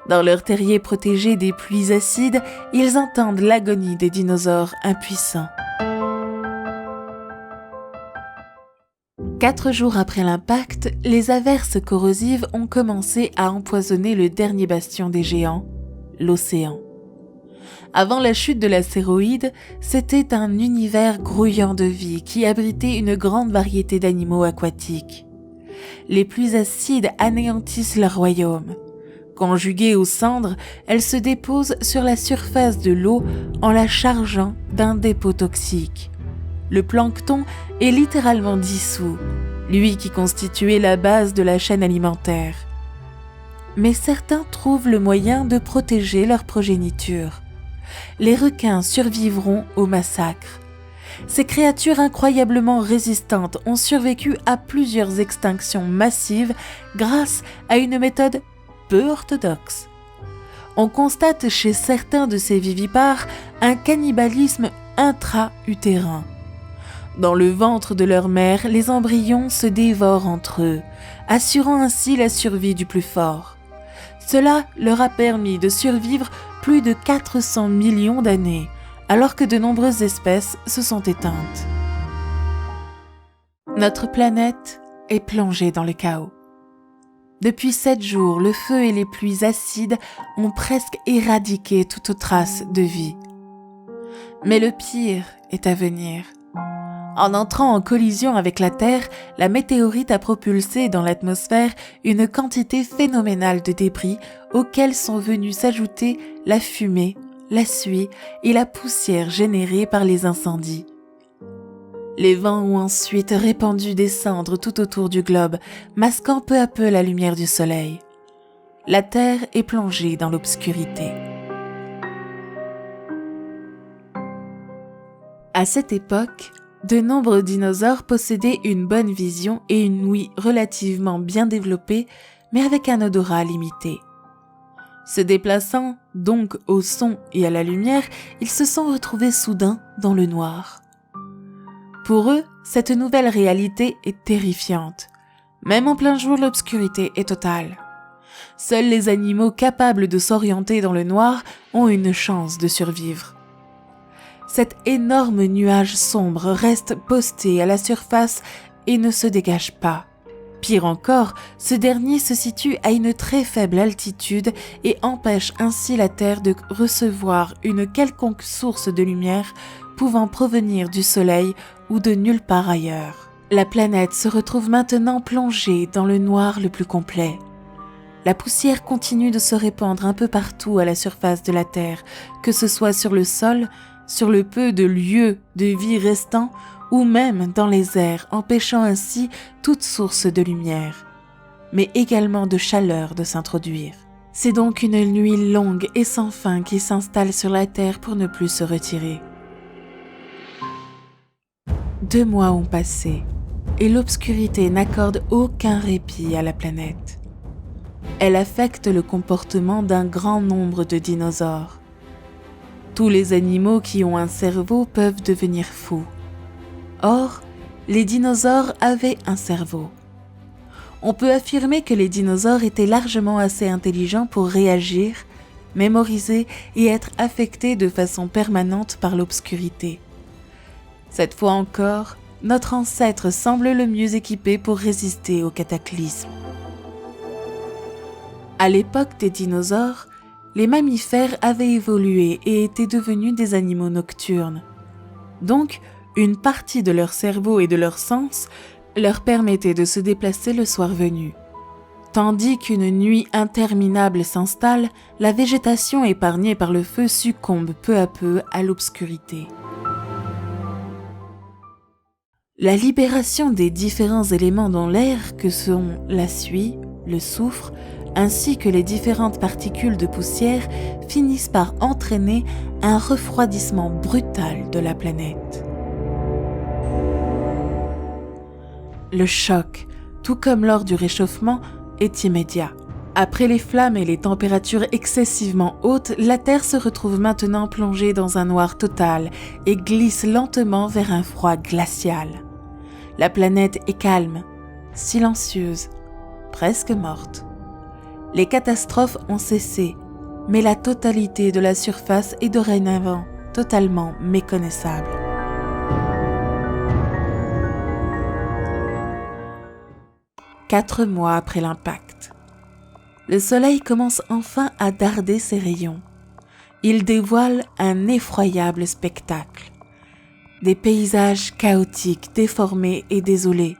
Dans leur terrier protégé des pluies acides, ils entendent l'agonie des dinosaures impuissants. 4 jours après l'impact, les averses corrosives ont commencé à empoisonner le dernier bastion des géants, l'océan. Avant la chute de l'astéroïde, c'était un univers grouillant de vie qui abritait une grande variété d'animaux aquatiques. Les pluies acides anéantissent leur royaume. Conjuguées aux cendres, elles se déposent sur la surface de l'eau en la chargeant d'un dépôt toxique. Le plancton est littéralement dissous, lui qui constituait la base de la chaîne alimentaire. Mais certains trouvent le moyen de protéger leur progéniture. Les requins survivront au massacre. Ces créatures incroyablement résistantes ont survécu à plusieurs extinctions massives grâce à une méthode peu orthodoxe. On constate chez certains de ces vivipares un cannibalisme intra-utérin. Dans le ventre de leur mère, les embryons se dévorent entre eux, assurant ainsi la survie du plus fort. Cela leur a permis de survivre plus de 400 millions d'années, alors que de nombreuses espèces se sont éteintes. Notre planète est plongée dans le chaos. Depuis 7 jours, le feu et les pluies acides ont presque éradiqué toute trace de vie. Mais le pire est à venir. En entrant en collision avec la Terre, la météorite a propulsé dans l'atmosphère une quantité phénoménale de débris auxquels sont venus s'ajouter la fumée, la suie et la poussière générées par les incendies. Les vents ont ensuite répandu des cendres tout autour du globe, masquant peu à peu la lumière du soleil. La Terre est plongée dans l'obscurité. À cette époque, de nombreux dinosaures possédaient une bonne vision et une ouïe relativement bien développée, mais avec un odorat limité. Se déplaçant donc au son et à la lumière, ils se sont retrouvés soudain dans le noir. Pour eux, cette nouvelle réalité est terrifiante. Même en plein jour, l'obscurité est totale. Seuls les animaux capables de s'orienter dans le noir ont une chance de survivre. Cet énorme nuage sombre reste posté à la surface et ne se dégage pas. Pire encore, ce dernier se situe à une très faible altitude et empêche ainsi la Terre de recevoir une quelconque source de lumière pouvant provenir du Soleil ou de nulle part ailleurs. La planète se retrouve maintenant plongée dans le noir le plus complet. La poussière continue de se répandre un peu partout à la surface de la Terre, que ce soit sur le sol, sur le peu de lieux de vie restants ou même dans les airs, empêchant ainsi toute source de lumière, mais également de chaleur de s'introduire. C'est donc une nuit longue et sans fin qui s'installe sur la Terre pour ne plus se retirer. 2 mois ont passé et l'obscurité n'accorde aucun répit à la planète. Elle affecte le comportement d'un grand nombre de dinosaures. Tous les animaux qui ont un cerveau peuvent devenir fous. Or, les dinosaures avaient un cerveau. On peut affirmer que les dinosaures étaient largement assez intelligents pour réagir, mémoriser et être affectés de façon permanente par l'obscurité. Cette fois encore, notre ancêtre semble le mieux équipé pour résister au cataclysme. À l'époque des dinosaures, les mammifères avaient évolué et étaient devenus des animaux nocturnes. Donc, une partie de leur cerveau et de leur sens leur permettait de se déplacer le soir venu. Tandis qu'une nuit interminable s'installe, la végétation épargnée par le feu succombe peu à peu à l'obscurité. La libération des différents éléments dans l'air que sont la suie, le soufre, ainsi que les différentes particules de poussière finissent par entraîner un refroidissement brutal de la planète. Le choc, tout comme lors du réchauffement, est immédiat. Après les flammes et les températures excessivement hautes, la Terre se retrouve maintenant plongée dans un noir total et glisse lentement vers un froid glacial. La planète est calme, silencieuse, presque morte. Les catastrophes ont cessé, mais la totalité de la surface est dorénavant totalement méconnaissable. Quatre mois après l'impact, le Soleil commence enfin à darder ses rayons. Il dévoile un effroyable spectacle. Des paysages chaotiques, déformés et désolés.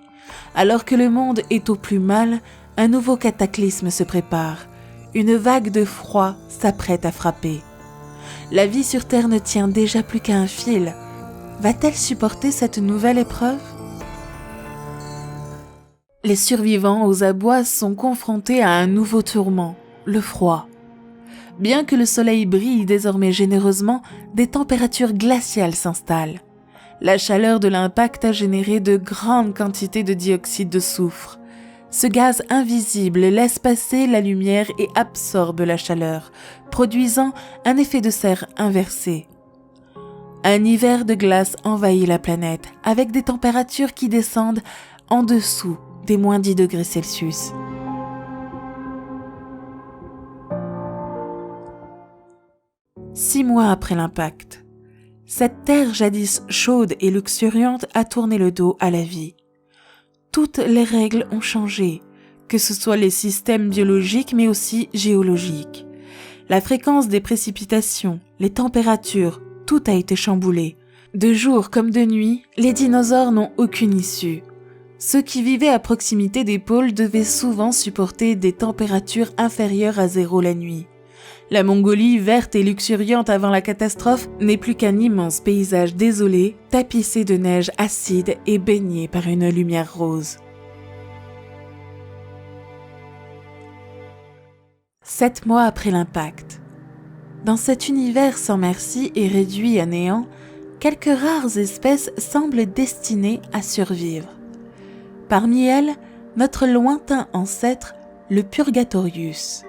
Alors que le monde est au plus mal, un nouveau cataclysme se prépare. Une vague de froid s'apprête à frapper. La vie sur Terre ne tient déjà plus qu'à un fil. Va-t-elle supporter cette nouvelle épreuve ? Les survivants aux abois sont confrontés à un nouveau tourment, le froid. Bien que le soleil brille désormais généreusement, des températures glaciales s'installent. La chaleur de l'impact a généré de grandes quantités de dioxyde de soufre. Ce gaz invisible laisse passer la lumière et absorbe la chaleur, produisant un effet de serre inversé. Un hiver de glace envahit la planète, avec des températures qui descendent en dessous des moins 10 degrés Celsius. Six mois après l'impact, cette terre jadis chaude et luxuriante a tourné le dos à la vie. Toutes les règles ont changé, que ce soit les systèmes biologiques mais aussi géologiques. La fréquence des précipitations, les températures, tout a été chamboulé. De jour comme de nuit, les dinosaures n'ont aucune issue. Ceux qui vivaient à proximité des pôles devaient souvent supporter des températures inférieures à 0 la nuit. La Mongolie, verte et luxuriante avant la catastrophe, n'est plus qu'un immense paysage désolé, tapissé de neige acide et baigné par une lumière rose. 7 mois après l'impact. Dans cet univers sans merci et réduit à néant, quelques rares espèces semblent destinées à survivre. Parmi elles, notre lointain ancêtre, le Purgatorius.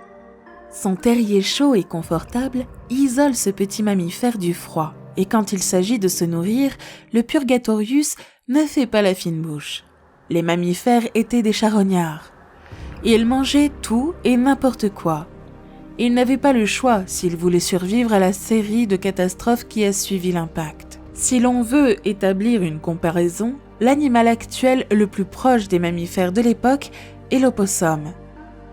Son terrier chaud et confortable isole ce petit mammifère du froid, et quand il s'agit de se nourrir, le Purgatorius ne fait pas la fine bouche. Les mammifères étaient des charognards. Ils mangeaient tout et n'importe quoi. Ils n'avaient pas le choix s'ils voulaient survivre à la série de catastrophes qui a suivi l'impact. Si l'on veut établir une comparaison, l'animal actuel le plus proche des mammifères de l'époque est l'opossum.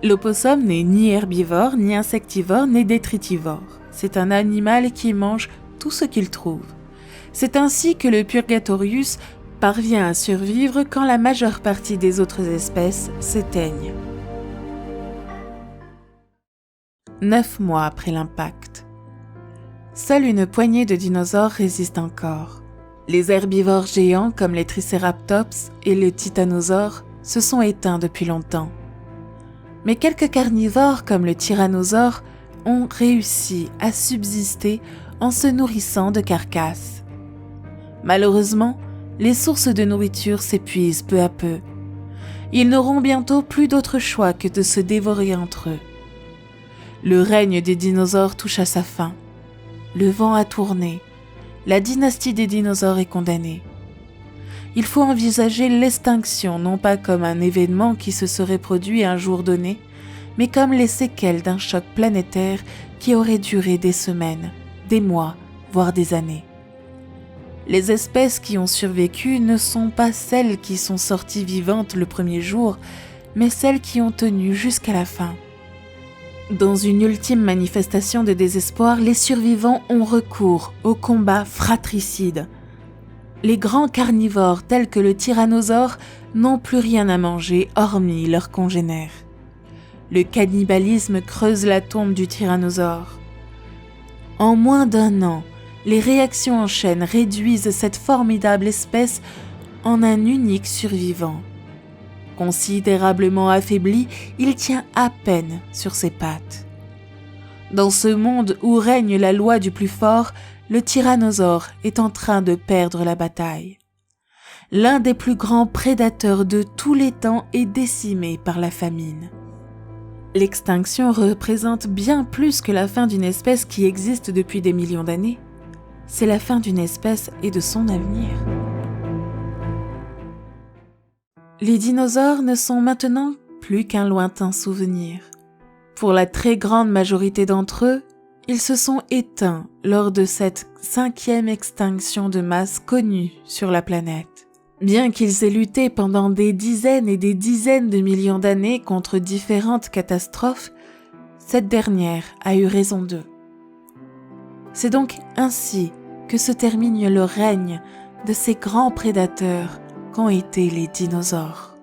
L'opossum n'est ni herbivore, ni insectivore, ni détritivore. C'est un animal qui mange tout ce qu'il trouve. C'est ainsi que le Purgatorius parvient à survivre quand la majeure partie des autres espèces s'éteignent. 9 mois après l'impact. Seule une poignée de dinosaures résiste encore. Les herbivores géants comme les Triceratops et les titanosaures se sont éteints depuis longtemps. Mais quelques carnivores comme le tyrannosaure ont réussi à subsister en se nourrissant de carcasses. Malheureusement, les sources de nourriture s'épuisent peu à peu. Ils n'auront bientôt plus d'autre choix que de se dévorer entre eux. Le règne des dinosaures touche à sa fin. Le vent a tourné. La dynastie des dinosaures est condamnée. Il faut envisager l'extinction non pas comme un événement qui se serait produit un jour donné, mais comme les séquelles d'un choc planétaire qui aurait duré des semaines, des mois, voire des années. Les espèces qui ont survécu ne sont pas celles qui sont sorties vivantes le premier jour, mais celles qui ont tenu jusqu'à la fin. Dans une ultime manifestation de désespoir, les survivants ont recours au combat fratricide. Les grands carnivores tels que le tyrannosaure n'ont plus rien à manger hormis leurs congénères. Le cannibalisme creuse la tombe du tyrannosaure. En moins d'1 an, les réactions en chaîne réduisent cette formidable espèce en un unique survivant. Considérablement affaibli, il tient à peine sur ses pattes. Dans ce monde où règne la loi du plus fort, le tyrannosaure est en train de perdre la bataille. L'un des plus grands prédateurs de tous les temps est décimé par la famine. L'extinction représente bien plus que la fin d'une espèce qui existe depuis des millions d'années. C'est la fin d'une espèce et de son avenir. Les dinosaures ne sont maintenant plus qu'un lointain souvenir. Pour la très grande majorité d'entre eux, ils se sont éteints lors de cette 5e extinction de masse connue sur la planète. Bien qu'ils aient lutté pendant des dizaines et des dizaines de millions d'années contre différentes catastrophes, cette dernière a eu raison d'eux. C'est donc ainsi que se termine le règne de ces grands prédateurs qu'ont été les dinosaures.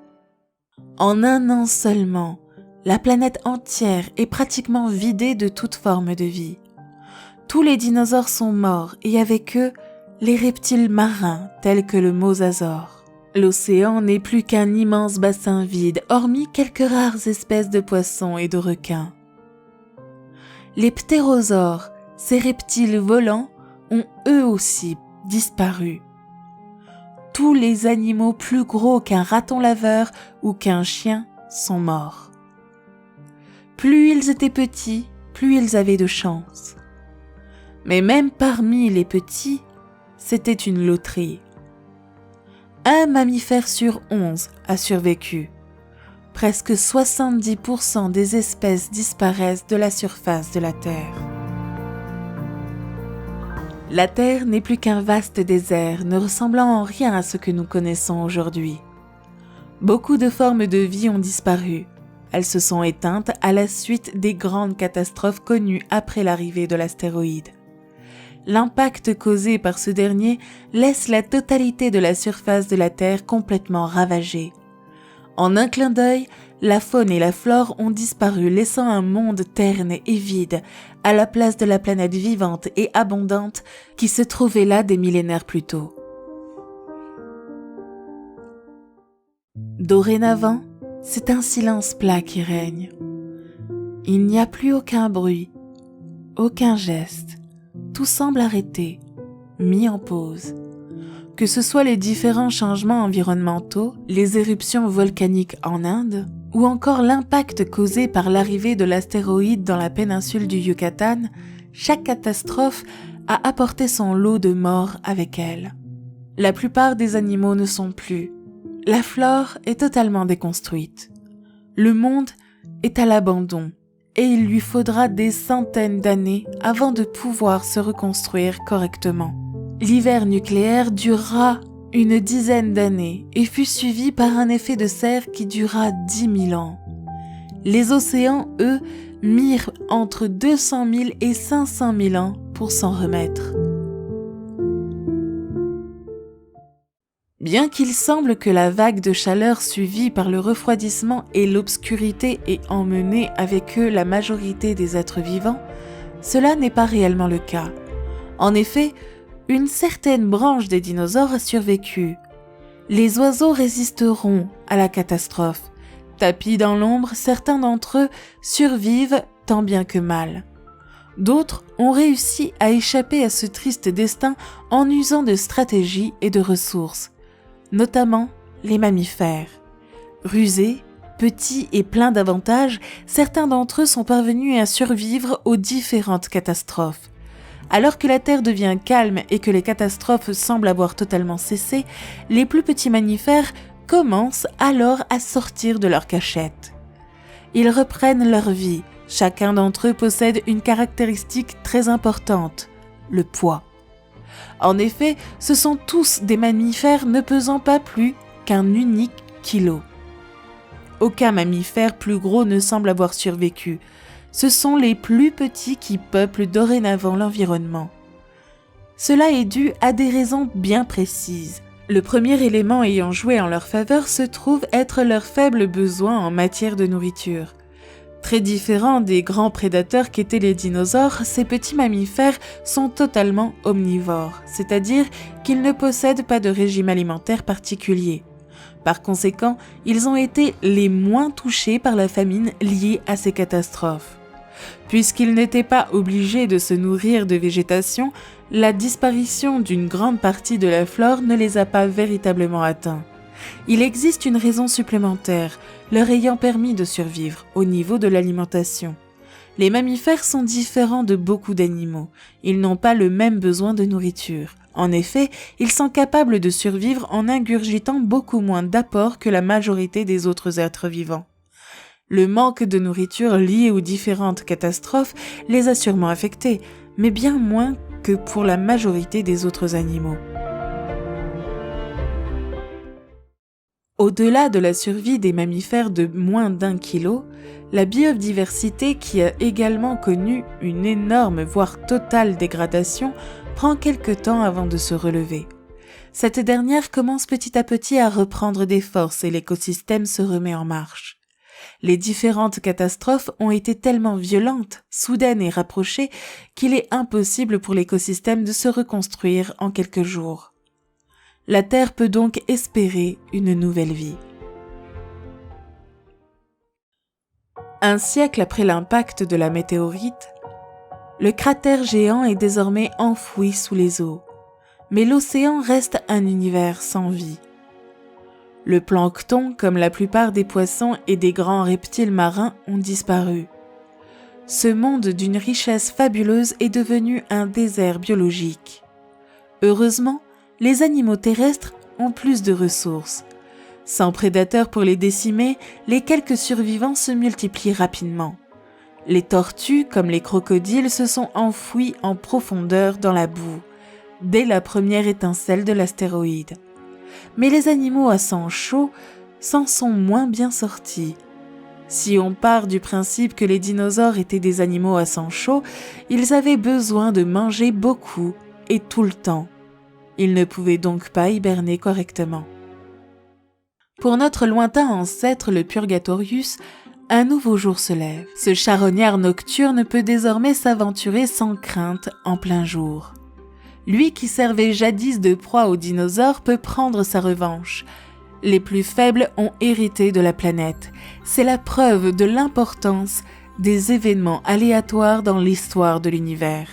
En un an seulement, la planète entière est pratiquement vidée de toute forme de vie. Tous les dinosaures sont morts et avec eux, les reptiles marins tels que le mosasaure. L'océan n'est plus qu'un immense bassin vide, hormis quelques rares espèces de poissons et de requins. Les ptérosaures, ces reptiles volants, ont eux aussi disparu. Tous les animaux plus gros qu'un raton laveur ou qu'un chien sont morts. Plus ils étaient petits, plus ils avaient de chance. Mais même parmi les petits, c'était une loterie. Un mammifère sur 11 a survécu. Presque 70% des espèces disparaissent de la surface de la Terre. La Terre n'est plus qu'un vaste désert, ne ressemblant en rien à ce que nous connaissons aujourd'hui. Beaucoup de formes de vie ont disparu. Elles se sont éteintes à la suite des grandes catastrophes connues après l'arrivée de l'astéroïde. L'impact causé par ce dernier laisse la totalité de la surface de la Terre complètement ravagée. En un clin d'œil, la faune et la flore ont disparu, laissant un monde terne et vide à la place de la planète vivante et abondante qui se trouvait là des millénaires plus tôt. Dorénavant, c'est un silence plat qui règne. Il n'y a plus aucun bruit, aucun geste. Tout semble arrêté, mis en pause. Que ce soit les différents changements environnementaux, les éruptions volcaniques en Inde, ou encore l'impact causé par l'arrivée de l'astéroïde dans la péninsule du Yucatan, chaque catastrophe a apporté son lot de morts avec elle. La plupart des animaux ne sont plus. La flore est totalement déconstruite. Le monde est à l'abandon et il lui faudra des centaines d'années avant de pouvoir se reconstruire correctement. L'hiver nucléaire durera une dizaine d'années et fut suivi par un effet de serre qui dura 10 000 ans. Les océans, eux, mirent entre 200 000 et 500 000 ans pour s'en remettre. Bien qu'il semble que la vague de chaleur suivie par le refroidissement et l'obscurité ait emmené avec eux la majorité des êtres vivants, cela n'est pas réellement le cas. En effet, une certaine branche des dinosaures a survécu. Les oiseaux résisteront à la catastrophe. Tapis dans l'ombre, certains d'entre eux survivent tant bien que mal. D'autres ont réussi à échapper à ce triste destin en usant de stratégies et de ressources, notamment les mammifères. Rusés, petits et pleins d'avantages, certains d'entre eux sont parvenus à survivre aux différentes catastrophes. Alors que la Terre devient calme et que les catastrophes semblent avoir totalement cessé, les plus petits mammifères commencent alors à sortir de leur cachette. Ils reprennent leur vie. Chacun d'entre eux possède une caractéristique très importante, le poids. En effet, ce sont tous des mammifères ne pesant pas plus qu'un unique kilo. Aucun mammifère plus gros ne semble avoir survécu. Ce sont les plus petits qui peuplent dorénavant l'environnement. Cela est dû à des raisons bien précises. Le premier élément ayant joué en leur faveur se trouve être leur faible besoin en matière de nourriture. Très différents des grands prédateurs qu'étaient les dinosaures, ces petits mammifères sont totalement omnivores, c'est-à-dire qu'ils ne possèdent pas de régime alimentaire particulier. Par conséquent, ils ont été les moins touchés par la famine liée à ces catastrophes. Puisqu'ils n'étaient pas obligés de se nourrir de végétation, la disparition d'une grande partie de la flore ne les a pas véritablement atteints. Il existe une raison supplémentaire, leur ayant permis de survivre au niveau de l'alimentation. Les mammifères sont différents de beaucoup d'animaux. Ils n'ont pas le même besoin de nourriture. En effet, ils sont capables de survivre en ingurgitant beaucoup moins d'apports que la majorité des autres êtres vivants. Le manque de nourriture lié aux différentes catastrophes les a sûrement affectés, mais bien moins que pour la majorité des autres animaux. Au-delà de la survie des mammifères de moins d'1 kilo, la biodiversité qui a également connu une énorme voire totale dégradation prend quelque temps avant de se relever. Cette dernière commence petit à petit à reprendre des forces et l'écosystème se remet en marche. Les différentes catastrophes ont été tellement violentes, soudaines et rapprochées qu'il est impossible pour l'écosystème de se reconstruire en quelques jours. La Terre peut donc espérer une nouvelle vie. Un siècle après l'impact de la météorite, le cratère géant est désormais enfoui sous les eaux, mais l'océan reste un univers sans vie. Le plancton, comme la plupart des poissons et des grands reptiles marins, ont disparu. Ce monde d'une richesse fabuleuse est devenu un désert biologique. Heureusement, les animaux terrestres ont plus de ressources. Sans prédateurs pour les décimer, les quelques survivants se multiplient rapidement. Les tortues, comme les crocodiles, se sont enfouies en profondeur dans la boue, dès la première étincelle de l'astéroïde. Mais les animaux à sang chaud s'en sont moins bien sortis. Si on part du principe que les dinosaures étaient des animaux à sang chaud, ils avaient besoin de manger beaucoup et tout le temps. Ils ne pouvaient donc pas hiberner correctement. Pour notre lointain ancêtre, le Purgatorius, un nouveau jour se lève. Ce charognard nocturne peut désormais s'aventurer sans crainte en plein jour. Lui qui servait jadis de proie aux dinosaures peut prendre sa revanche. Les plus faibles ont hérité de la planète. C'est la preuve de l'importance des événements aléatoires dans l'histoire de l'univers.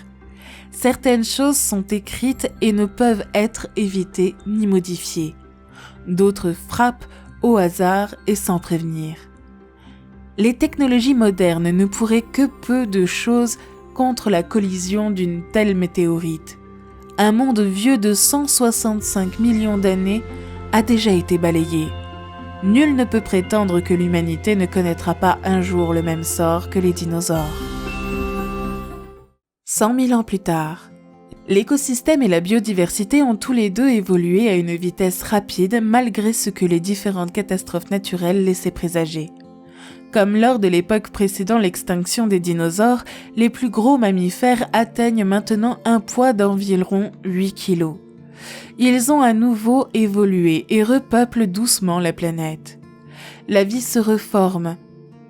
Certaines choses sont écrites et ne peuvent être évitées ni modifiées. D'autres frappent au hasard et sans prévenir. Les technologies modernes ne pourraient que peu de choses contre la collision d'une telle météorite. Un monde vieux de 165 millions d'années a déjà été balayé. Nul ne peut prétendre que l'humanité ne connaîtra pas un jour le même sort que les dinosaures. 100 000 ans plus tard, l'écosystème et la biodiversité ont tous les deux évolué à une vitesse rapide malgré ce que les différentes catastrophes naturelles laissaient présager. Comme lors de l'époque précédant l'extinction des dinosaures, les plus gros mammifères atteignent maintenant un poids d'environ 8 kilos. Ils ont à nouveau évolué et repeuplent doucement la planète. La vie se reforme,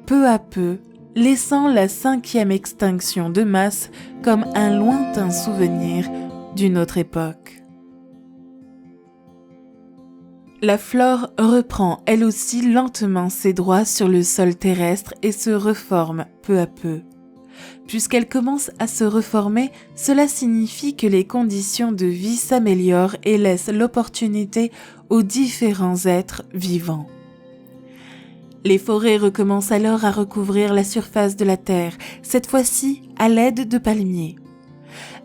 peu à peu, laissant la 5e extinction de masse comme un lointain souvenir d'une autre époque. La flore reprend elle aussi lentement ses droits sur le sol terrestre et se reforme peu à peu. Puisqu'elle commence à se reformer, cela signifie que les conditions de vie s'améliorent et laissent l'opportunité aux différents êtres vivants. Les forêts recommencent alors à recouvrir la surface de la Terre, cette fois-ci à l'aide de palmiers.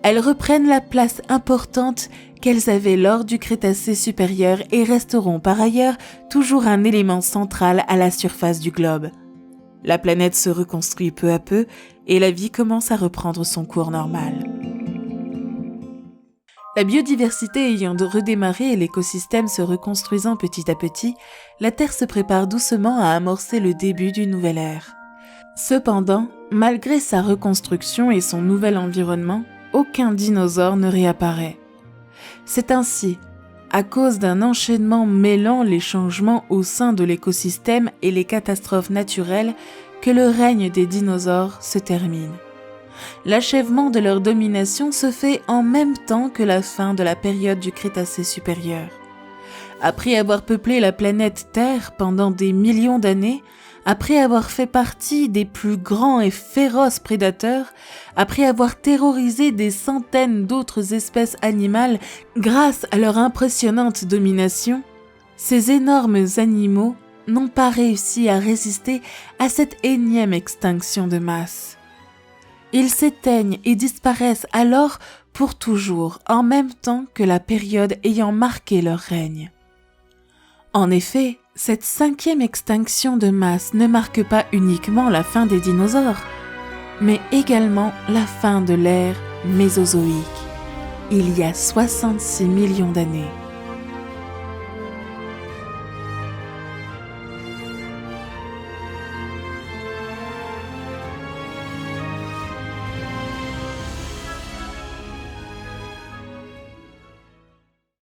Elles reprennent la place importante qu'elles avaient lors du Crétacé supérieur et resteront par ailleurs toujours un élément central à la surface du globe. La planète se reconstruit peu à peu et la vie commence à reprendre son cours normal. La biodiversité ayant redémarré et l'écosystème se reconstruisant petit à petit, la Terre se prépare doucement à amorcer le début d'une nouvelle ère. Cependant, malgré sa reconstruction et son nouvel environnement, aucun dinosaure ne réapparaît. C'est ainsi, à cause d'un enchaînement mêlant les changements au sein de l'écosystème et les catastrophes naturelles, que le règne des dinosaures se termine. L'achèvement de leur domination se fait en même temps que la fin de la période du Crétacé supérieur. Après avoir peuplé la planète Terre pendant des millions d'années, après avoir fait partie des plus grands et féroces prédateurs, après avoir terrorisé des centaines d'autres espèces animales grâce à leur impressionnante domination, ces énormes animaux n'ont pas réussi à résister à cette énième extinction de masse. Ils s'éteignent et disparaissent alors pour toujours, en même temps que la période ayant marqué leur règne. En effet, cette 5e extinction de masse ne marque pas uniquement la fin des dinosaures, mais également la fin de l'ère mésozoïque, il y a 66 millions d'années.